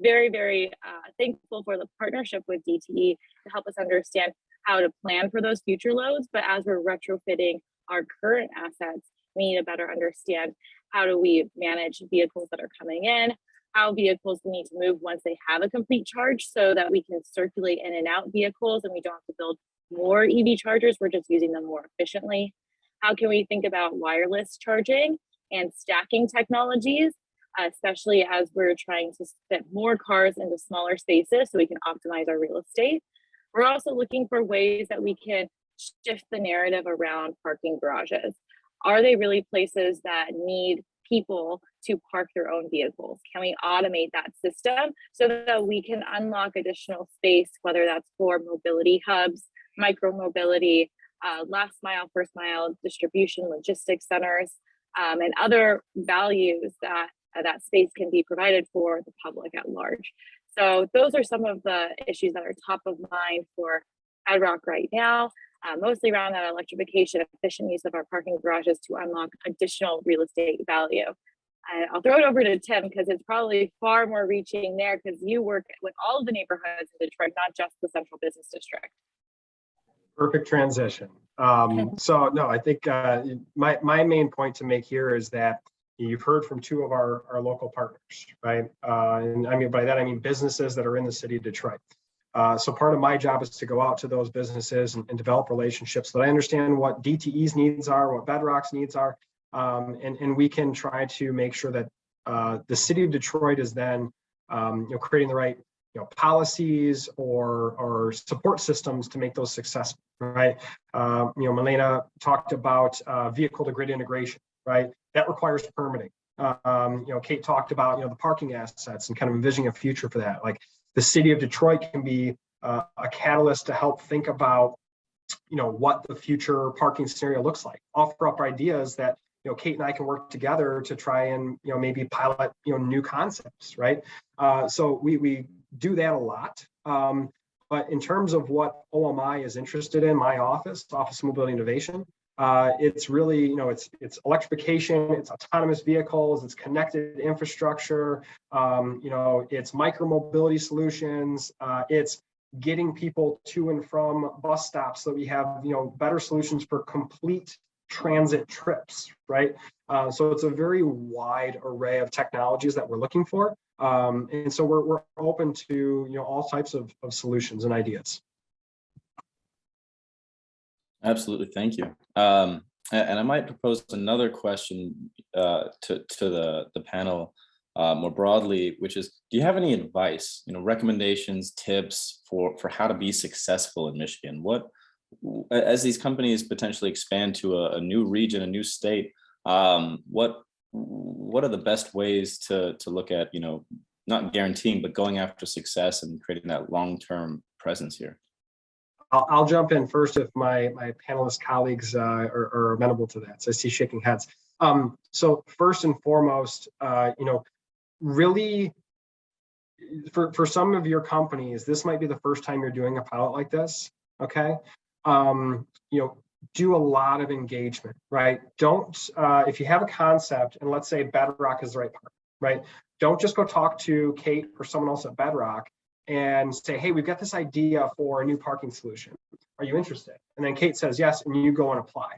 Speaker 5: very, very thankful for the partnership with DTE to help us understand how to plan for those future loads. But as we're retrofitting our current assets, we need to better understand how do we manage vehicles that are coming in, how vehicles need to move once they have a complete charge so that we can circulate in and out vehicles and we don't have to build more EV chargers, we're just using them more efficiently. How can we think about wireless charging and stacking technologies, especially as we're trying to fit more cars into smaller spaces so we can optimize our real estate. We're also looking for ways that we can shift the narrative around parking garages. Are they really places that need people to park their own vehicles? Can we automate that system so that we can unlock additional space, whether that's for mobility hubs, micro mobility, last mile, first mile distribution, logistics centers, and other values that that space can be provided for the public at large. So those are some of the issues that are top of mind for Bedrock right now. Mostly around that electrification, efficient use of our parking garages to unlock additional real estate value. And I'll throw it over to Tim because it's probably far more reaching there because you work with all of the neighborhoods in Detroit, not just the central business district.
Speaker 7: Perfect transition. So no, I think my main point to make here is that you've heard from two of our local partners, right? And I mean, by that, I mean businesses that are in the city of Detroit. So part of my job is to go out to those businesses and develop relationships so that I understand what DTE's needs are, what Bedrock's needs are, and we can try to make sure that the city of Detroit is then creating the right policies or support systems to make those successful, right? Milena talked about vehicle to grid integration, right? That requires permitting. Kate talked about the parking assets and kind of envisioning a future for that. Like, the city of Detroit can be a catalyst to help think about, what the future parking scenario looks like. Offer up ideas that, Kate and I can work together to try and, maybe pilot, new concepts, right? So we do that a lot. But in terms of what OMI is interested in, my Office of Mobility Innovation, it's really, it's electrification, it's autonomous vehicles, it's connected infrastructure, it's micromobility solutions, it's getting people to and from bus stops so that we have, better solutions for complete transit trips, right? So it's a very wide array of technologies that we're looking for. And so we're open to, all types of solutions and ideas.
Speaker 1: Absolutely, thank you. And I might propose another question to the panel more broadly, which is: do you have any advice, recommendations, tips for how to be successful in Michigan? What, as these companies potentially expand to a new region, a new state, what are the best ways to look at, not guaranteeing, but going after success and creating that long-term presence here?
Speaker 7: I'll jump in first if my panelist colleagues are amenable to that. So I see shaking heads. So first and foremost, really, for some of your companies, this might be the first time you're doing a pilot like this. Okay, do a lot of engagement, right? Don't if you have a concept and let's say Bedrock is the right partner, right? Don't just go talk to Kate or someone else at Bedrock and say, hey, we've got this idea for a new parking solution. Are you interested? And then Kate says yes, and you go and apply.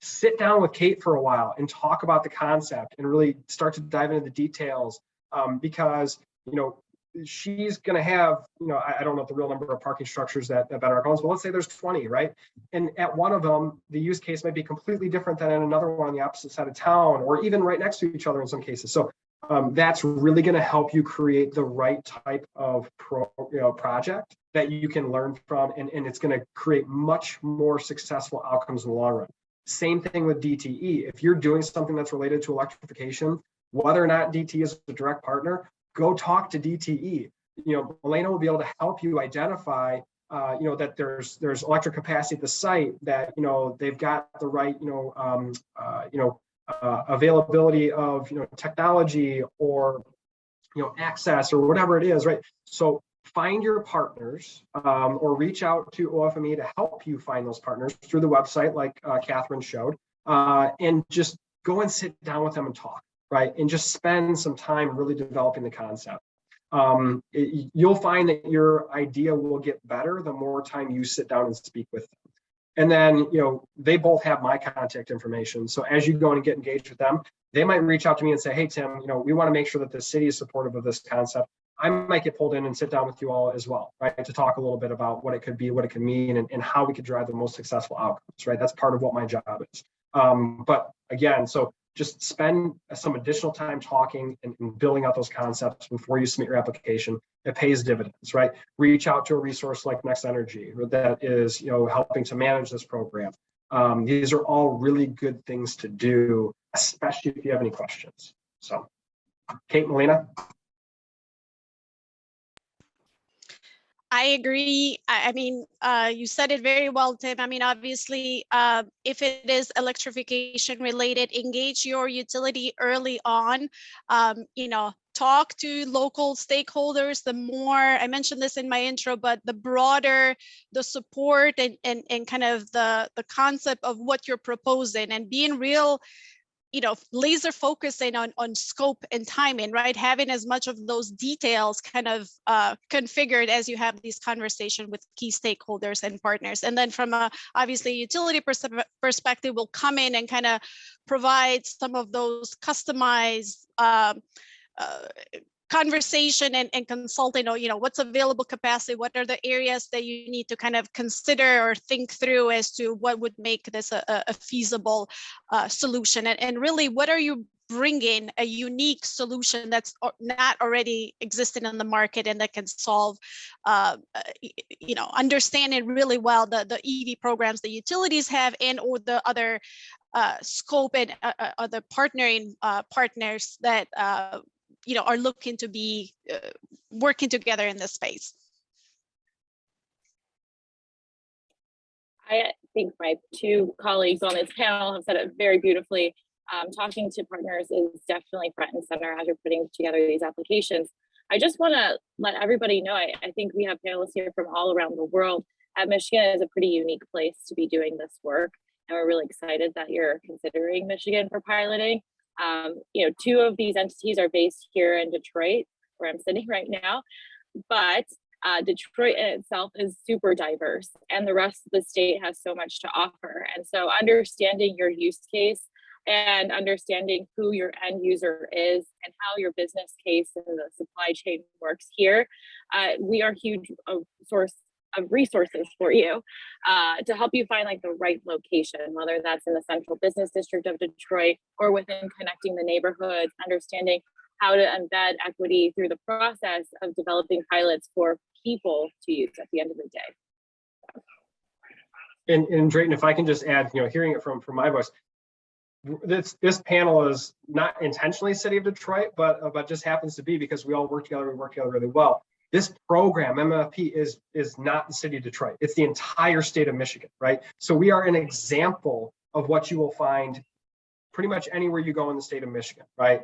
Speaker 7: Sit down with Kate for a while and talk about the concept and really start to dive into the details, because she's going to have, I don't know the real number of parking structures that Bedrock owns, but let's say there's 20, right? And at one of them, the use case might be completely different than in another one on the opposite side of town, or even right next to each other in some cases. So that's really going to help you create the right type of project that you can learn from, and it's going to create much more successful outcomes in the long run. Same thing with DTE. If you're doing something that's related to electrification, whether or not DTE is a direct partner, go talk to DTE. Elena will be able to help you identify, that there's electric capacity at the site, that they've got the right, availability of technology or access or whatever it is, right? So find your partners, or reach out to OFME to help you find those partners through the website, like Catherine showed, and just go and sit down with them and talk, right? And just spend some time really developing the concept. You'll find that your idea will get better the more time you sit down and speak with them. And then, they both have my contact information. So as you go and get engaged with them, they might reach out to me and say, hey, Tim, we want to make sure that the city is supportive of this concept. I might get pulled in and sit down with you all as well, right? To talk a little bit about what it could be, what it could mean, and how we could drive the most successful outcomes, right? That's part of what my job is. But again, so just spend some additional time talking and building out those concepts before you submit your application. It pays dividends, right? Reach out to a resource like Next Energy that is, helping to manage this program. These are all really good things to do, especially if you have any questions. So, Kate, Melina.
Speaker 6: I agree. I mean, you said it very well, Tim. I mean, obviously, if it is electrification related, engage your utility early on. Talk to local stakeholders. The more, I mentioned this in my intro, but the broader the support and kind of the concept of what you're proposing, and being real, laser focusing on scope and timing, right? Having as much of those details kind of configured as you have these conversations with key stakeholders and partners. And then from a, obviously, utility perspective, will come in and kind of provide some of those customized conversation and consulting, what's available capacity, what are the areas that you need to kind of consider or think through as to what would make this a feasible solution, and really what are you bringing a unique solution that's not already existing in the market and that can solve, understanding really well the EV programs the utilities have, and or the other scope and other partnering partners that are looking to be working together in this space.
Speaker 5: I think my two colleagues on this panel have said it very beautifully. Talking to partners is definitely front and center as you're putting together these applications. I just want to let everybody know, I think we have panelists here from all around the world. Michigan is a pretty unique place to be doing this work, and we're really excited that you're considering Michigan for piloting. Two of these entities are based here in Detroit, where I'm sitting right now, but Detroit in itself is super diverse, and the rest of the state has so much to offer. And so understanding your use case and understanding who your end user is and how your business case and the supply chain works here, we are a huge source of resources for you to help you find the right location, whether that's in the central business district of Detroit or within connecting the neighborhoods, understanding how to embed equity through the process of developing pilots for people to use at the end of the day.
Speaker 7: And Drayton, if I can just add, hearing it from my voice, this panel is not intentionally City of Detroit, but just happens to be because we all work together. We work together really well. This program, MMFP, is not the City of Detroit. It's the entire state of Michigan, right? So we are an example of what you will find pretty much anywhere you go in the state of Michigan, right?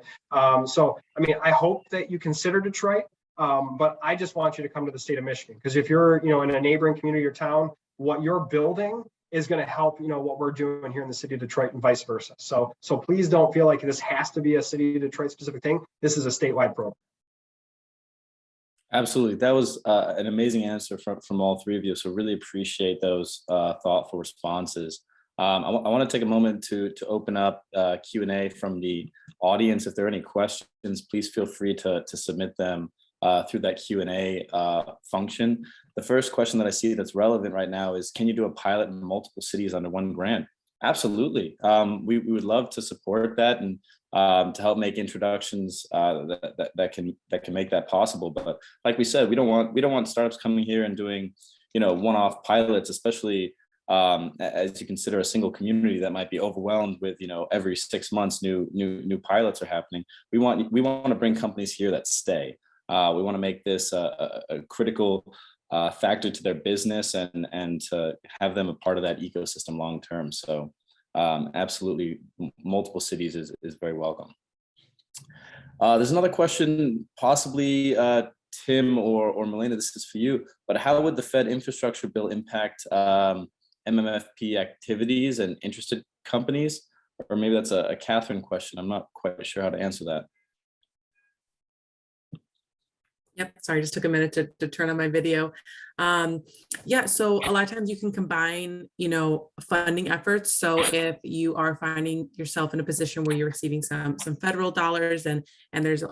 Speaker 7: So, I hope that you consider Detroit, but I just want you to come to the state of Michigan, because if you're, in a neighboring community or town, what you're building is going to help, what we're doing here in the city of Detroit and vice versa. So please don't feel like this has to be a city of Detroit specific thing. This is a statewide program.
Speaker 1: Absolutely. That was an amazing answer from all three of you. So really appreciate those thoughtful responses. I want to take a moment to open up Q&A from the audience. If there are any questions, please feel free to submit them through that Q&A function. The first question that I see that's relevant right now is, can you do a pilot in multiple cities under one grant? Absolutely. We would love to support that and to help make introductions that can make that possible. But like we said, we don't want startups coming here and doing, one-off pilots, especially as you consider a single community that might be overwhelmed with, every 6 months new pilots are happening. We want to bring companies here that stay. We want to make this a critical factor to their business and to have them a part of that ecosystem long term. So absolutely, multiple cities is very welcome. There's another question, possibly Tim or Melina, this is for you, but how would the Fed infrastructure bill impact MMFP activities and interested companies? Or maybe that's a Catherine question. I'm not quite sure how to answer that.
Speaker 2: Yep, sorry, just took a minute to turn on my video. Yeah, so a lot of times you can combine, funding efforts. So if you are finding yourself in a position where you're receiving some federal dollars and there's a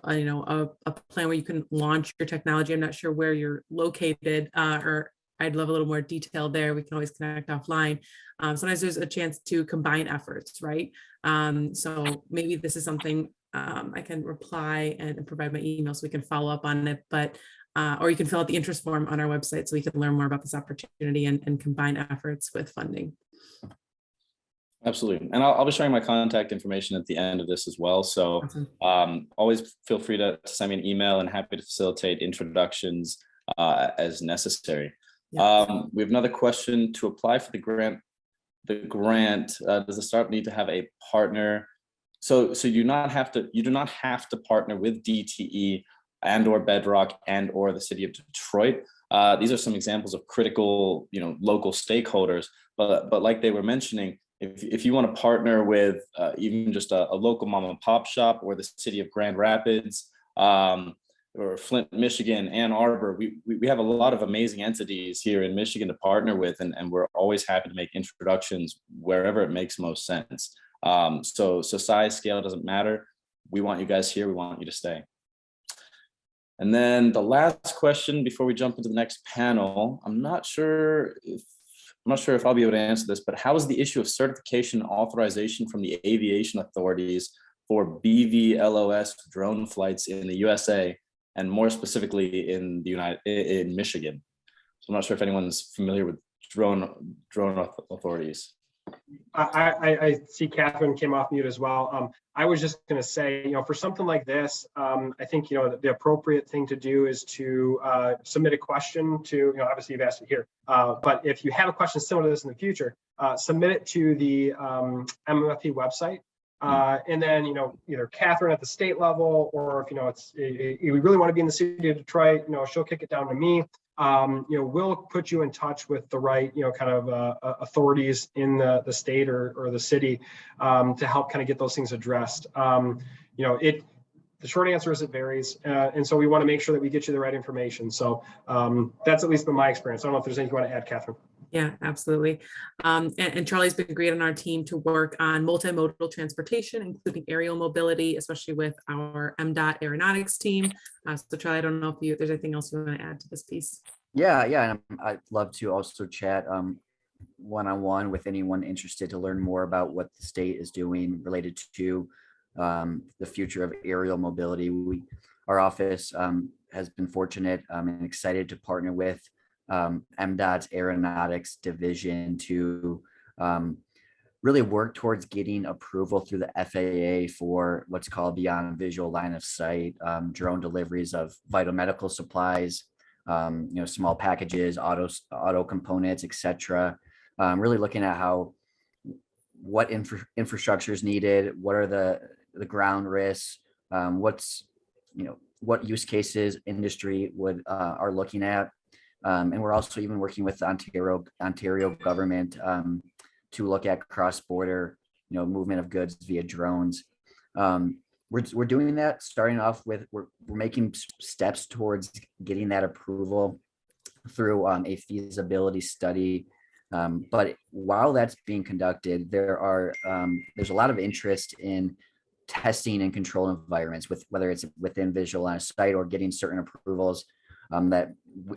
Speaker 2: plan where you can launch your technology. I'm not sure where you're located, or I'd love a little more detail there. We can always connect offline. Sometimes there's a chance to combine efforts, right? So maybe this is something I can reply and provide my email so we can follow up on it, but or you can fill out the interest form on our website so we can learn more about this opportunity and combine efforts with funding.
Speaker 1: Absolutely. And I'll be sharing my contact information at the end of this as well. So always feel free to send me an email, and happy to facilitate introductions as necessary. Yes. We have another question. To apply for the grant, does the startup need to have a partner? So you do not have to partner with DTE and or Bedrock and or the city of Detroit. These are some examples of critical, local stakeholders. But like they were mentioning, if you want to partner with even just a local mom and pop shop or the city of Grand Rapids or Flint, Michigan, Ann Arbor, we have a lot of amazing entities here in Michigan to partner with, and we're always happy to make introductions wherever it makes most sense. So size, scale doesn't matter. We want you guys here. We want you to stay. And then the last question before we jump into the next panel, I'm not sure if I'll be able to answer this, but how is the issue of certification and authorization from the aviation authorities for BVLOS drone flights in the USA and more specifically in Michigan? So I'm not sure if anyone's familiar with drone authorities.
Speaker 7: I see Catherine came off mute as well. I was just going to say, for something like this, I think, the appropriate thing to do is to submit a question to, obviously you've asked it here, but if you have a question similar to this in the future, submit it to the MMFP website. And then, either Catherine at the state level, or if, we really want to be in the city of Detroit, she'll kick it down to me. We'll put you in touch with the right, kind of authorities in the state or the city to help kind of get those things addressed. The short answer is it varies. And so we want to make sure that we get you the right information. So that's at least been my experience. I don't know if there's anything you want to add, Catherine.
Speaker 2: Yeah, absolutely. And Charlie's been great on our team to work on multimodal transportation, including aerial mobility, especially with our MDOT aeronautics team. So Charlie, I don't know if there's anything else you want to add to this piece.
Speaker 3: Yeah, and I'd love to also chat one-on-one with anyone interested to learn more about what the state is doing related to the future of aerial mobility. Our office has been fortunate and excited to partner with MDOT's aeronautics division to really work towards getting approval through the FAA for what's called beyond visual line of sight drone deliveries of vital medical supplies, small packages, auto components, etc. Really looking at what infrastructure is needed, what are the ground risks, what use cases industry are looking at. And we're also even working with the Ontario government to look at cross-border, movement of goods via drones. We're doing that, starting off with, we're making steps towards getting that approval through a feasibility study. But while that's being conducted, there's a lot of interest in testing and control environments, whether it's within visual line of sight or getting certain approvals that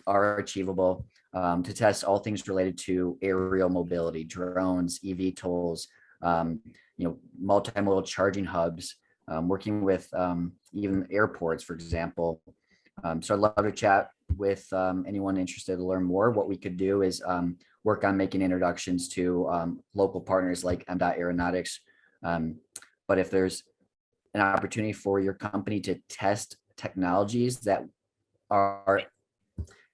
Speaker 3: are achievable to test all things related to aerial mobility, drones, EV tolls, multimodal charging hubs, working with even airports, for example. So I'd love to chat with anyone interested to learn more. What we could do is work on making introductions to local partners like MDOT Aeronautics. But if there's an opportunity for your company to test technologies that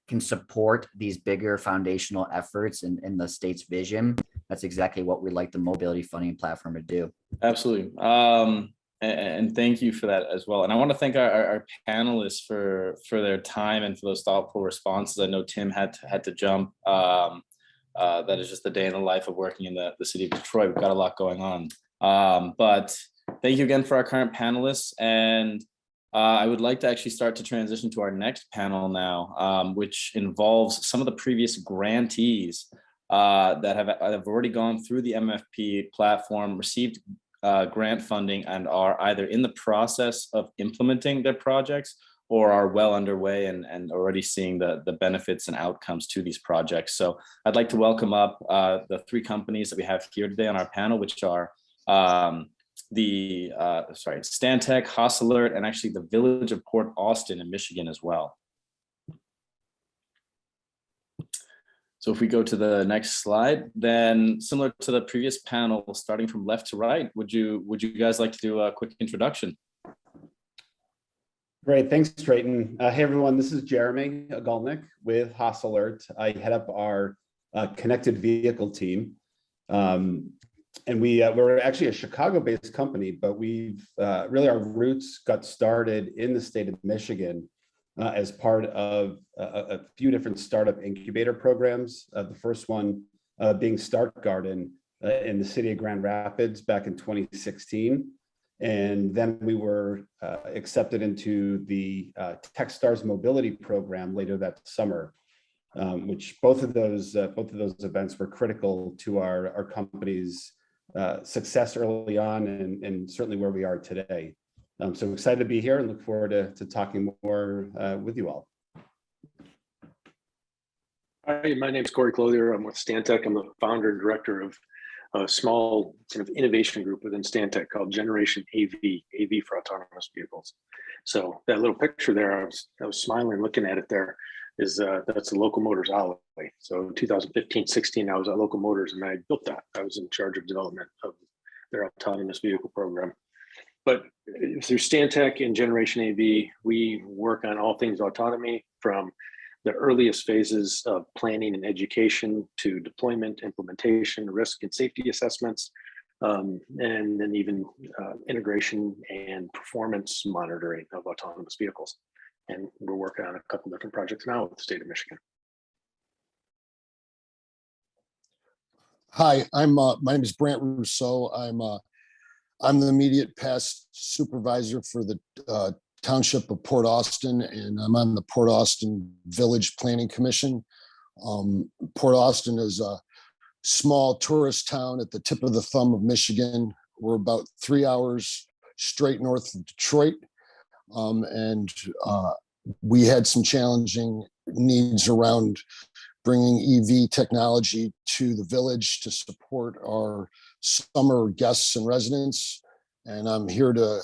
Speaker 3: can support these bigger foundational efforts in the state's vision, that's exactly what we'd like the mobility funding platform to do.
Speaker 1: Absolutely. And thank you for that as well. And I want to thank our panelists for their time and for those thoughtful responses. I know Tim had to jump. That is just the day in the life of working in the city of Detroit. We've got a lot going on. But thank you again for our current panelists. And I would like to actually start to transition to our next panel now, which involves some of the previous grantees that have already gone through the MMFP platform, received grant funding, and are either in the process of implementing their projects or are well underway and already seeing the benefits and outcomes to these projects. So I'd like to welcome up the three companies that we have here today on our panel, which are Stantec, Alert, and actually the village of Port Austin in Michigan as well. So if we go to the next slide, then similar to the previous panel, starting from left to right, would you guys like to do a quick introduction?
Speaker 8: Great, thanks, Drayton. Hey everyone, this is Jeremy Agulnik with Alert. I head up our connected vehicle team. And we're actually a Chicago-based company, but we've really, our roots got started in the state of Michigan as part of a few different startup incubator programs. The first one being Start Garden in the city of Grand Rapids back in 2016. And then we were accepted into the Techstars Mobility program later that summer, which both of those events were critical to our company's success early on and certainly where we are today. So excited to be here and look forward to talking more with you all.
Speaker 9: Hi, my name is Cory Clothier. I'm with Stantec. I'm the founder and director of a small kind of innovation group within Stantec called Generation AV for autonomous vehicles. So that little picture there, I was smiling looking at it there, is that's the Local Motors Alley. So 2015-16, I was at Local Motors and I built that. I was in charge of development of their autonomous vehicle program. But through Stantec and Generation AV, we work on all things autonomy, from the earliest phases of planning and education to deployment, implementation, risk and safety assessments, and then even integration and performance monitoring of autonomous vehicles. And we're working on a couple different projects now with the state of Michigan.
Speaker 10: Hi, my name is Brant Rousseau. I'm the immediate past supervisor for the Township of Port Austin, and I'm on the Port Austin Village Planning Commission. Port Austin is a small tourist town at the tip of the thumb of Michigan. We're about 3 hours straight north of Detroit. We had some challenging needs around bringing EV technology to the village to support our summer guests and residents. And I'm here to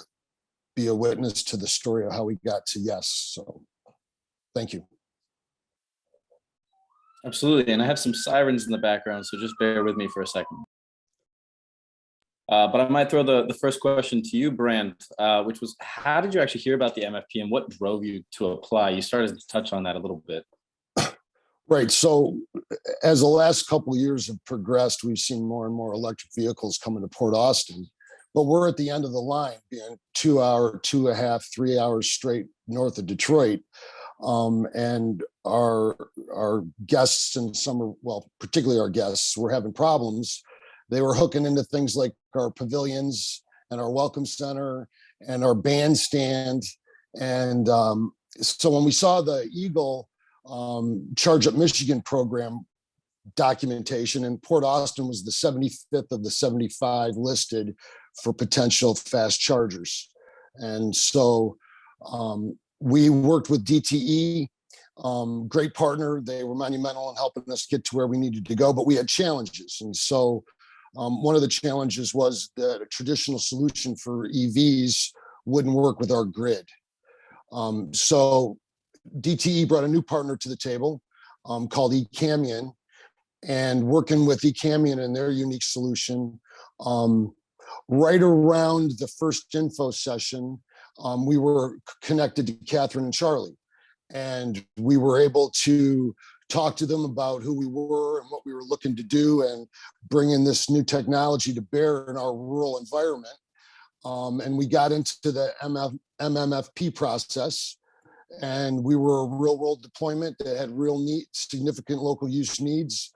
Speaker 10: be a witness to the story of how we got to yes. So thank you.
Speaker 1: Absolutely. And I have some sirens in the background, so just bear with me for a second. But I might throw the first question to you, Brant, which was, how did you actually hear about the MFP and what drove you to apply? You started to touch on that a little bit.
Speaker 10: Right. So as the last couple of years have progressed, we've seen more and more electric vehicles coming to Port Austin, but we're at the end of the line, being 2 hour, 2.5, 3 hours straight north of Detroit. And our guests and some, well, particularly our guests, were having problems They were hooking into things like our pavilions and our welcome center and our bandstand. And so when we saw the Eagle Charge Up Michigan program documentation, and Port Austin was the 75th of the 75 listed for potential fast chargers. And so we worked with DTE, great partner. They were monumental in helping us get to where we needed to go, but we had challenges. And so one of the challenges was that a traditional solution for EVs wouldn't work with our grid. So DTE brought a new partner to the table called eCamion, and working with eCamion and their unique solution, right around the first info session, we were connected to Catherine and Charlie, and we were able to talk to them about who we were and what we were looking to do and bringing this new technology to bear in our rural environment. And we got into the MMFP process, and we were a real world deployment that had real significant local use needs.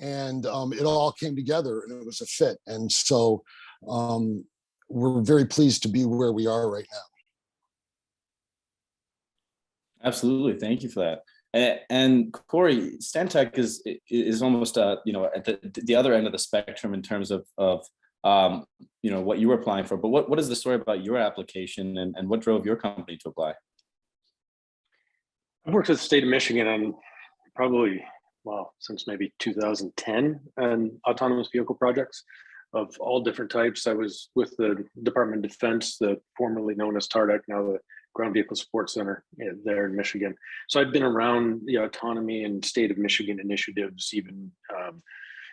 Speaker 10: And it all came together and it was a fit. And so we're very pleased to be where we are right now.
Speaker 1: Absolutely. Thank you for that. And Cory, Stantec is almost you know, at the other end of the spectrum in terms of you know, what you were applying for. But what is the story about your application, and what drove your company to apply?
Speaker 9: I've worked with the state of Michigan on probably, well, since maybe 2010 on autonomous vehicle projects of all different types. I was with the Department of Defense, the formerly known as TARDEC, now the Ground Vehicle Support Center there in Michigan. So I've been around the autonomy and state of Michigan initiatives, even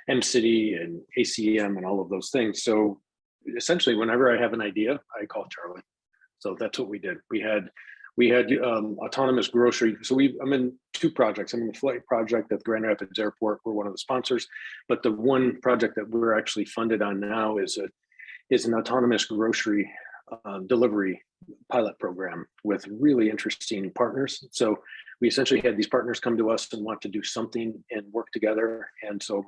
Speaker 9: M-City and ACM and all of those things. So essentially, whenever I have an idea, I call Charlie. So that's what we did. We had autonomous grocery. So I'm in two projects. I'm in the flight project at Grand Rapids Airport. We're one of the sponsors, but the one project that we're actually funded on now is an autonomous grocery delivery pilot program with really interesting partners. So we essentially had these partners come to us and want to do something and work together. And so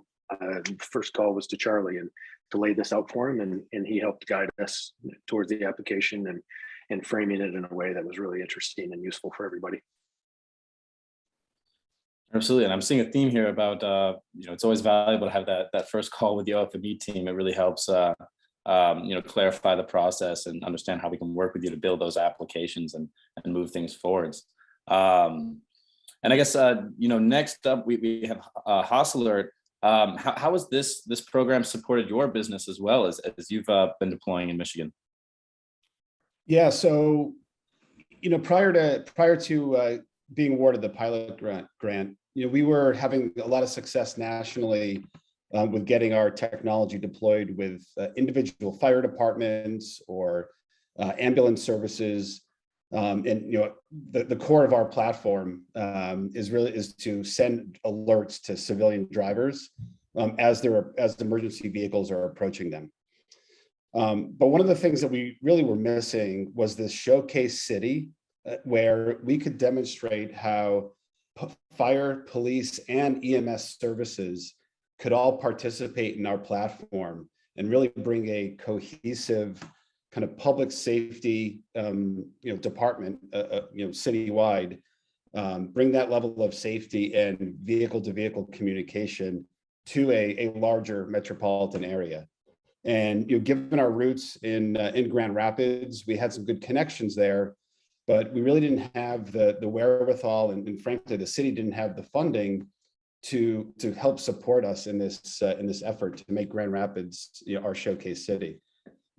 Speaker 9: first call was to Charlie and to lay this out for him, and he helped guide us towards the application and framing it in a way that was really interesting and useful for everybody.
Speaker 1: Absolutely. And I'm seeing a theme here about, you know, it's always valuable to have that first call with the OFME team. It really helps, you know, clarify the process and understand how we can work with you to build those applications and move things forwards. And I guess, you know, next up, we have HosAlert. How has this program supported your business as well as you've been deploying in Michigan?
Speaker 8: Yeah, so, you know, prior to being awarded the pilot grant, you know, we were having a lot of success nationally with getting our technology deployed with individual fire departments or ambulance services. And, you know, the core of our platform is to send alerts to civilian drivers as emergency vehicles are approaching them. But one of the things that we really were missing was this showcase city where we could demonstrate how fire, police, and EMS services could all participate in our platform and really bring a cohesive kind of public safety, you know, department, you know, citywide, bring that level of safety and vehicle-to-vehicle communication to a larger metropolitan area. And, you know, given our roots in Grand Rapids, we had some good connections there, but we really didn't have the wherewithal, and frankly, the city didn't have the funding to help support us in this effort to make Grand Rapids, you know, our showcase city.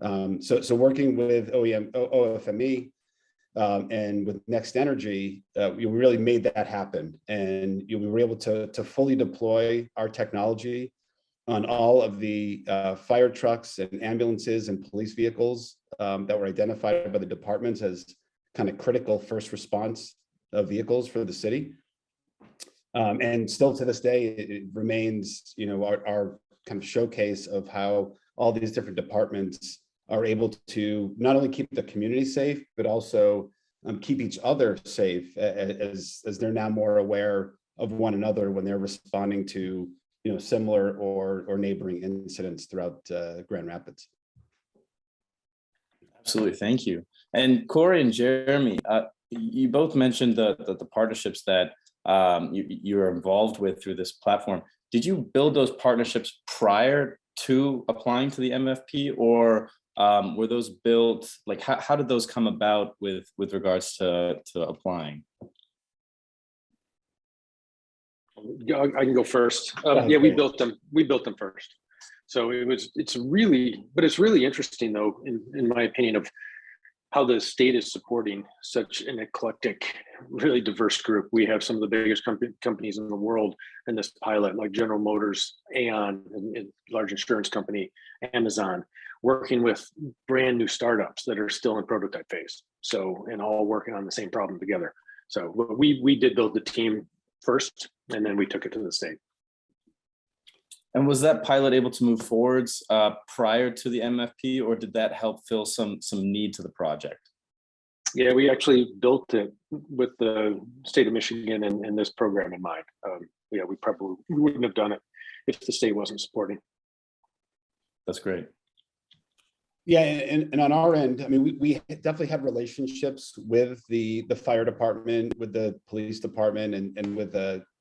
Speaker 8: So working with OFME and with Next Energy, we really made that happen, and we were able to fully deploy our technology on all of the fire trucks and ambulances and police vehicles that were identified by the departments as kind of critical first response vehicles for the city. And still to this day, it remains, you know, our kind of showcase of how all these different departments are able to not only keep the community safe, but also keep each other safe as they're now more aware of one another when they're responding to similar or neighboring incidents throughout Grand Rapids.
Speaker 1: Absolutely, thank you. And Cory and Jeremy, you both mentioned the partnerships that you're involved with through this platform. Did you build those partnerships prior to applying to the MFP, or were those built, like how did those come about with regards to applying?
Speaker 9: I can go first. Yeah, we built them first. So it's really interesting though, in my opinion, of how the state is supporting such an eclectic, really diverse group. We have some of the biggest companies in the world in this pilot, like General Motors, Aon, and large insurance company, Amazon, working with brand new startups that are still in prototype phase. So, and all working on the same problem together. So we did build the team first, and then we took it to the state.
Speaker 1: And was that pilot able to move forwards prior to the MFP, or did that help fill some need to the project?
Speaker 9: Yeah, we actually built it with the state of Michigan and this program in mind. Yeah, we wouldn't have done it if the state wasn't supporting.
Speaker 1: That's great.
Speaker 8: Yeah, and on our end, I mean, we definitely have relationships with the fire department, with the police department, and with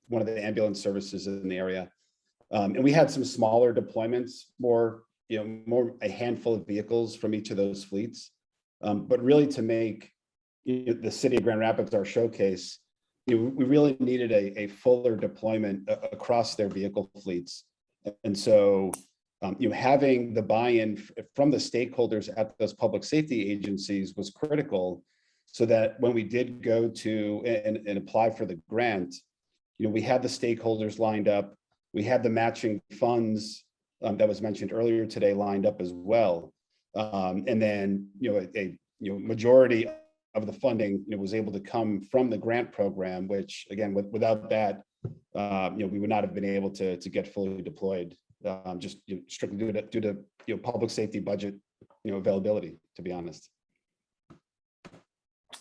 Speaker 8: one of the ambulance services in the area. And we had some smaller deployments, more a handful of vehicles from each of those fleets. But really, to make the city of Grand Rapids our showcase, we really needed a fuller deployment across their vehicle fleets. And so, having the buy-in from the stakeholders at those public safety agencies was critical, so that when we did go to and apply for the grant, we had the stakeholders lined up. We had the matching funds that was mentioned earlier today lined up as well. And then, a majority of the funding was able to come from the grant program, which again, without that, we would not have been able to get fully deployed, just strictly due to public safety budget availability, to be honest.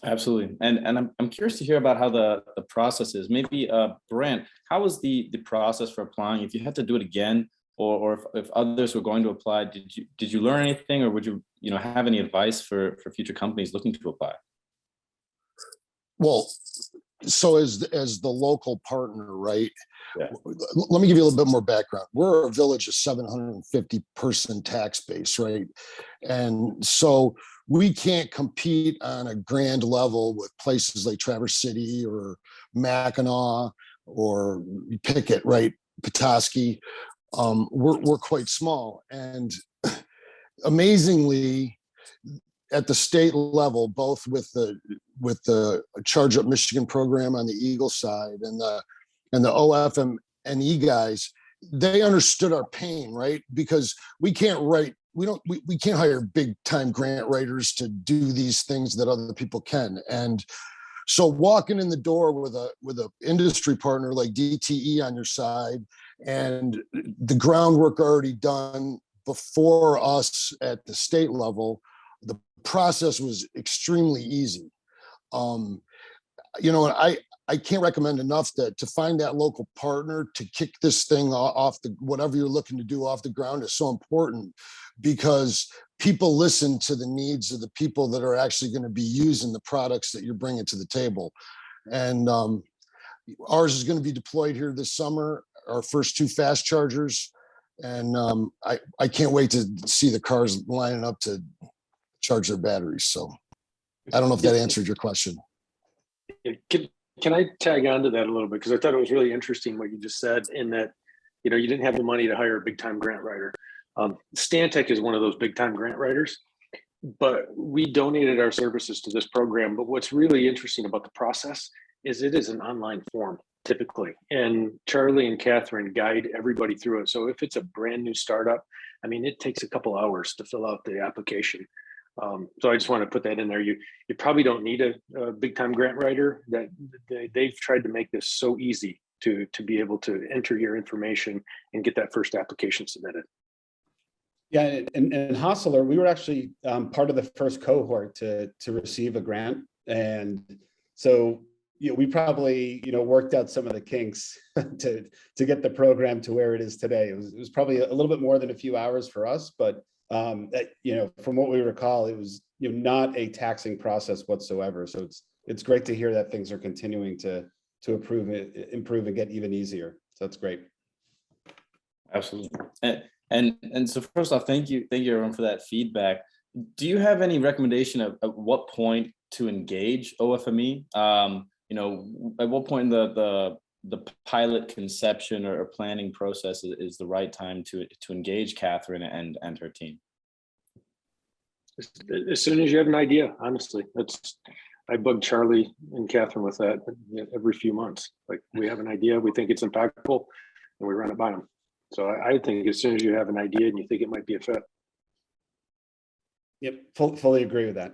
Speaker 1: Absolutely. And I'm curious to hear about how the process is. Maybe Brent, how was the process for applying? If you had to do it again, or if others were going to apply, did you learn anything, or would you have any advice for future companies looking to apply?
Speaker 10: Well, so as the local partner, right?
Speaker 1: Yeah.
Speaker 10: Let me give you a little bit more background. We're a village of 750 person tax base, right? And so we can't compete on a grand level with places like Traverse City or Mackinac or Pickett, right? Petoskey. We're quite small, and amazingly, at the state level, both with the Charge Up Michigan program on the Eagle side and the OFME guys, they understood our pain, right? Because we can't hire big time grant writers to do these things that other people can. And so walking in the door with a industry partner like DTE on your side, and the groundwork already done before us at the state level, the process was extremely easy. I can't recommend enough that to find that local partner to kick this thing off whatever you're looking to do off the ground is so important, because people listen to the needs of the people that are actually going to be using the products that you're bringing to the table. And ours is going to be deployed here this summer, our first 2 fast chargers. And I can't wait to see the cars lining up to charge their batteries. So I don't know if that answered your question.
Speaker 9: Can I tag on to that a little bit? Because I thought it was really interesting what you just said, in that, you didn't have the money to hire a big time grant writer. Stantec is one of those big time grant writers, but we donated our services to this program. But what's really interesting about the process is it is an online form typically, and Charlie and Catherine guide everybody through it. So if it's a brand new startup, I mean, it takes a couple hours to fill out the application. So I just want to put that in there. You probably don't need a big time grant writer. That they've tried to make this so easy to be able to enter your information and get that first application submitted.
Speaker 8: Yeah, and Hostler, we were actually part of the first cohort to receive a grant, and so we probably, worked out some of the kinks to get the program to where it is today. It was probably a little bit more than a few hours for us, but from what we recall, it was not a taxing process whatsoever. So it's great to hear that things are continuing to improve and get even easier. So that's great.
Speaker 1: Absolutely. And so first off, thank you everyone for that feedback. Do you have any recommendation of at what point to engage OFME? At what point the pilot conception or planning process is the right time to engage Catherine and her team?
Speaker 9: As soon as you have an idea, honestly. I bug Charlie and Catherine with that every few months. Like, we have an idea, we think it's impactful, and we run it by them. So I think as soon as you have an idea and you think it might be a fit.
Speaker 8: Yep, fully agree with that.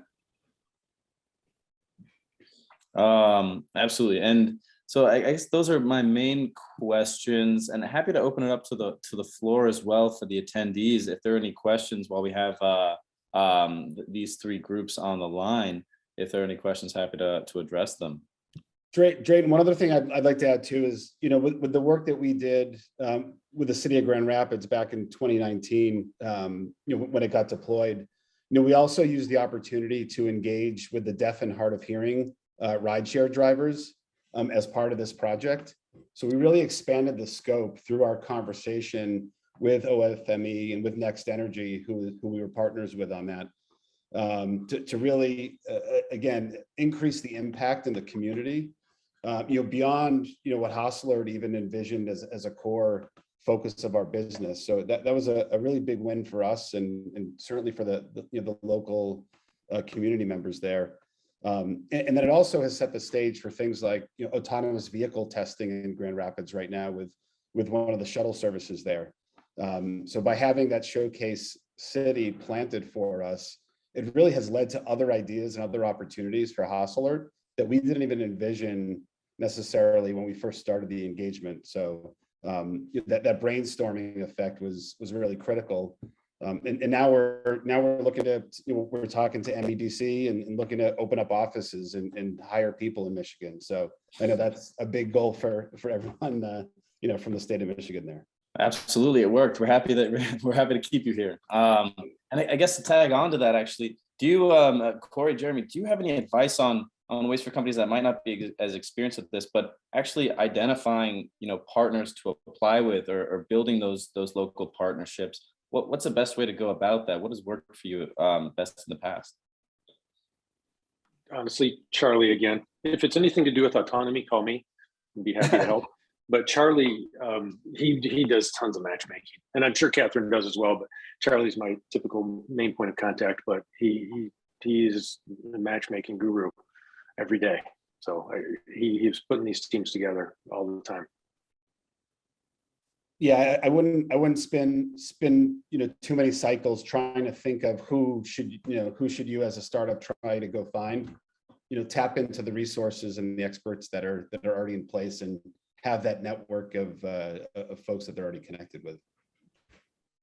Speaker 1: Absolutely. And so I guess those are my main questions, and happy to open it up to the floor as well for the attendees. If there are any questions while we have these three groups on the line, if there are any questions, happy to address them.
Speaker 8: Drayton, one other thing I'd like to add too is, with the work that we did with the city of Grand Rapids back in 2019, when it got deployed, we also used the opportunity to engage with the deaf and hard of hearing rideshare drivers as part of this project. So we really expanded the scope through our conversation with OFME and with Next Energy, who we were partners with on that, to really, again, increase the impact in the community, beyond, what Hostelard even envisioned as a core focus of our business. So that was a really big win for us, and certainly for the local community members there. And then it also has set the stage for things like autonomous vehicle testing in Grand Rapids right now with one of the shuttle services there. So by having that showcase city planted for us, it really has led to other ideas and other opportunities for Hostelard that we didn't even envision necessarily when we first started the engagement. So that brainstorming effect was really critical. And now we're looking at, we're talking to MEDC and looking to open up offices and hire people in Michigan. So I know that's a big goal for everyone, from the state of Michigan there.
Speaker 1: Absolutely, it worked. We're happy to keep you here. And I guess to tag on to that, actually, do you, Cory, Jeremy, do you have any advice on ways for companies that might not be as experienced with this, but actually identifying, partners to apply with or building those local partnerships? What's the best way to go about that? What has worked for you best in the past?
Speaker 9: Honestly, Charlie, again, if it's anything to do with autonomy, call me. I'd be happy to help. But Charlie, he does tons of matchmaking, and I'm sure Catherine does as well. But Charlie's my typical main point of contact. But he is a matchmaking guru every day. So he's putting these teams together all the time.
Speaker 8: Yeah, I wouldn't spin too many cycles trying to think of who should you as a startup try to go find. Tap into the resources and the experts that are already in place and have that network of folks that they're already connected with.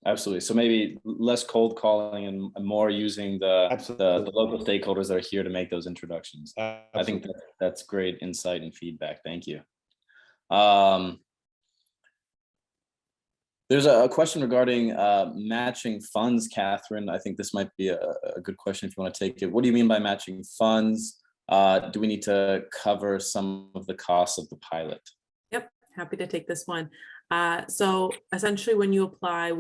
Speaker 1: Absolutely. So maybe less cold calling and more using the local stakeholders that are here to make those introductions. Absolutely. I think that's great insight and feedback. Thank you. There's a question regarding matching funds, Catherine. I think this might be a good question if you want to take it. What do you mean by matching funds? Do we need to cover some of the costs of the pilot?
Speaker 2: Yep, happy to take this one. So essentially when you apply,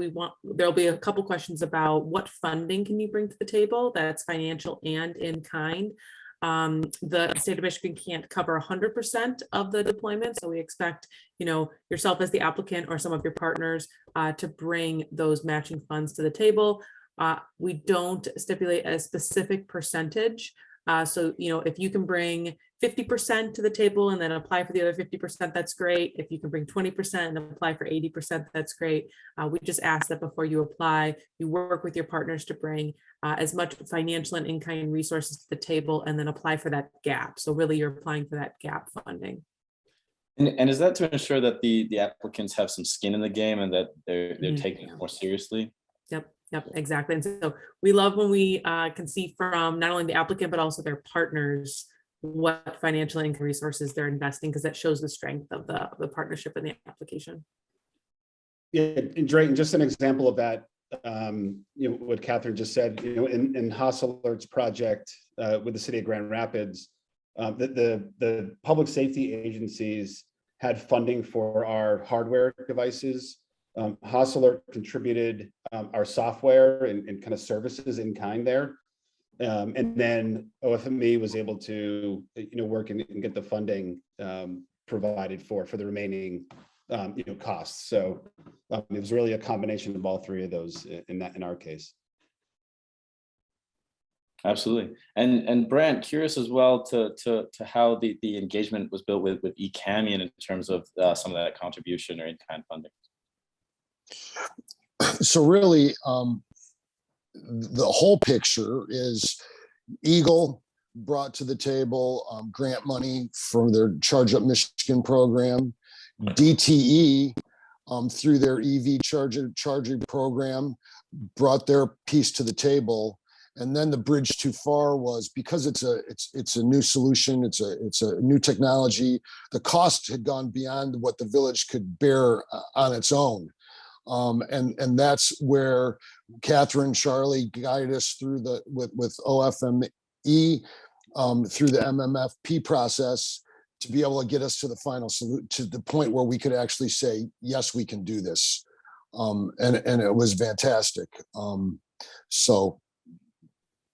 Speaker 2: there'll be a couple questions about what funding can you bring to the table that's financial and in kind. The state of Michigan can't cover 100% of the deployment. So we expect, yourself as the applicant or some of your partners to bring those matching funds to the table. We don't stipulate a specific percentage. So, if you can bring 50% to the table and then apply for the other 50%, that's great. If you can bring 20% and apply for 80%, that's great. We just ask that before you apply, you work with your partners to bring as much financial and in-kind resources to the table and then apply for that gap. So really you're applying for that gap funding.
Speaker 1: And is that to ensure that the applicants have some skin in the game and that they're taking it more seriously?
Speaker 2: Yep, exactly. And so we love when we can see from not only the applicant, but also their partners what financial and resources they're investing, because that shows the strength of the partnership and the application.
Speaker 8: Yeah, and Drayton, just an example of that, what Catherine just said, in Hosselert's project with the city of Grand Rapids, the public safety agencies had funding for our hardware devices. Hosselert contributed our software and kind of services in kind there. And then OFME was able to, work and get the funding provided for the remaining, costs. So it was really a combination of all three of those in our case.
Speaker 1: Absolutely. And Brant, curious as well to how the engagement was built with eCamion in terms of some of that contribution or in-kind funding.
Speaker 10: So really, the whole picture is Eagle brought to the table grant money from their Charge Up Michigan program. DTE, through their EV charging program, brought their piece to the table. And then the bridge too far was, because it's a new solution, it's a new technology. The cost had gone beyond what the village could bear on its own. And that's where Catherine, Charlie guided us through with OFME through the MMFP process to be able to get us to the final solution, to the point where we could actually say, yes, we can do this. And it was fantastic. So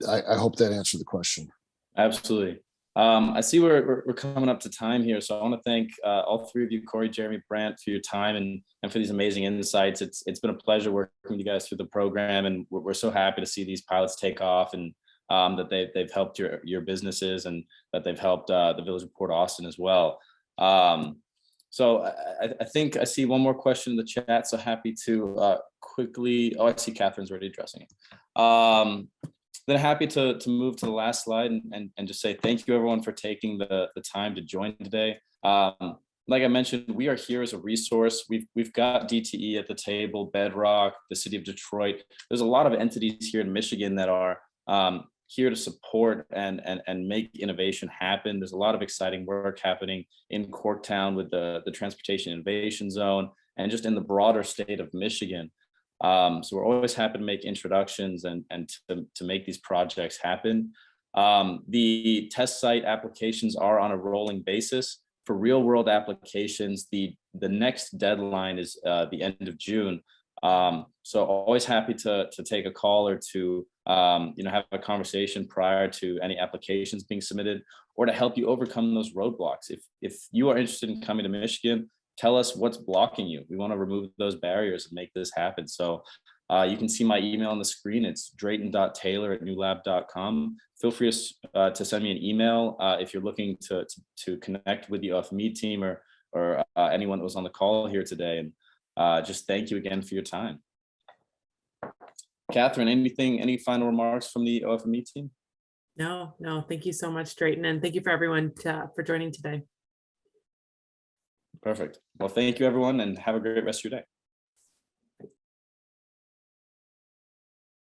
Speaker 10: I hope that answered the question.
Speaker 1: Absolutely. I see we're coming up to time here, so I want to thank all three of you, Cory, Jeremy, Brant, for your time and for these amazing insights. It's been a pleasure working with you guys through the program, and we're so happy to see these pilots take off, and that they've helped your businesses, and that they've helped the Village of Port Austin as well. So I think I see one more question in the chat, so happy to quickly. Oh, I see Catherine's already addressing it. Then happy to move to the last slide and just say thank you everyone for taking the time to join today. Like I mentioned, we are here as a resource. We've got DTE at the table, Bedrock, the city of Detroit. There's a lot of entities here in Michigan that are here to support and make innovation happen. There's a lot of exciting work happening in Corktown with the Transportation Innovation Zone and just in the broader state of Michigan. So we're always happy to make introductions and to make these projects happen. The test site applications are on a rolling basis. For real world applications, the next deadline is the end of June. So always happy to take a call or to have a conversation prior to any applications being submitted, or to help you overcome those roadblocks. If you are interested in coming to Michigan, tell us what's blocking you. We want to remove those barriers and make this happen. So you can see my email on the screen. It's drayton.taylor@newlab.com. Feel free to send me an email if you're looking to connect with the OFME team or anyone that was on the call here today. And just thank you again for your time. Catherine, any final remarks from the OFME team?
Speaker 2: No, thank you so much, Drayton, and thank you for everyone for joining today.
Speaker 1: Perfect. Well, thank you everyone, and have a great rest of your day.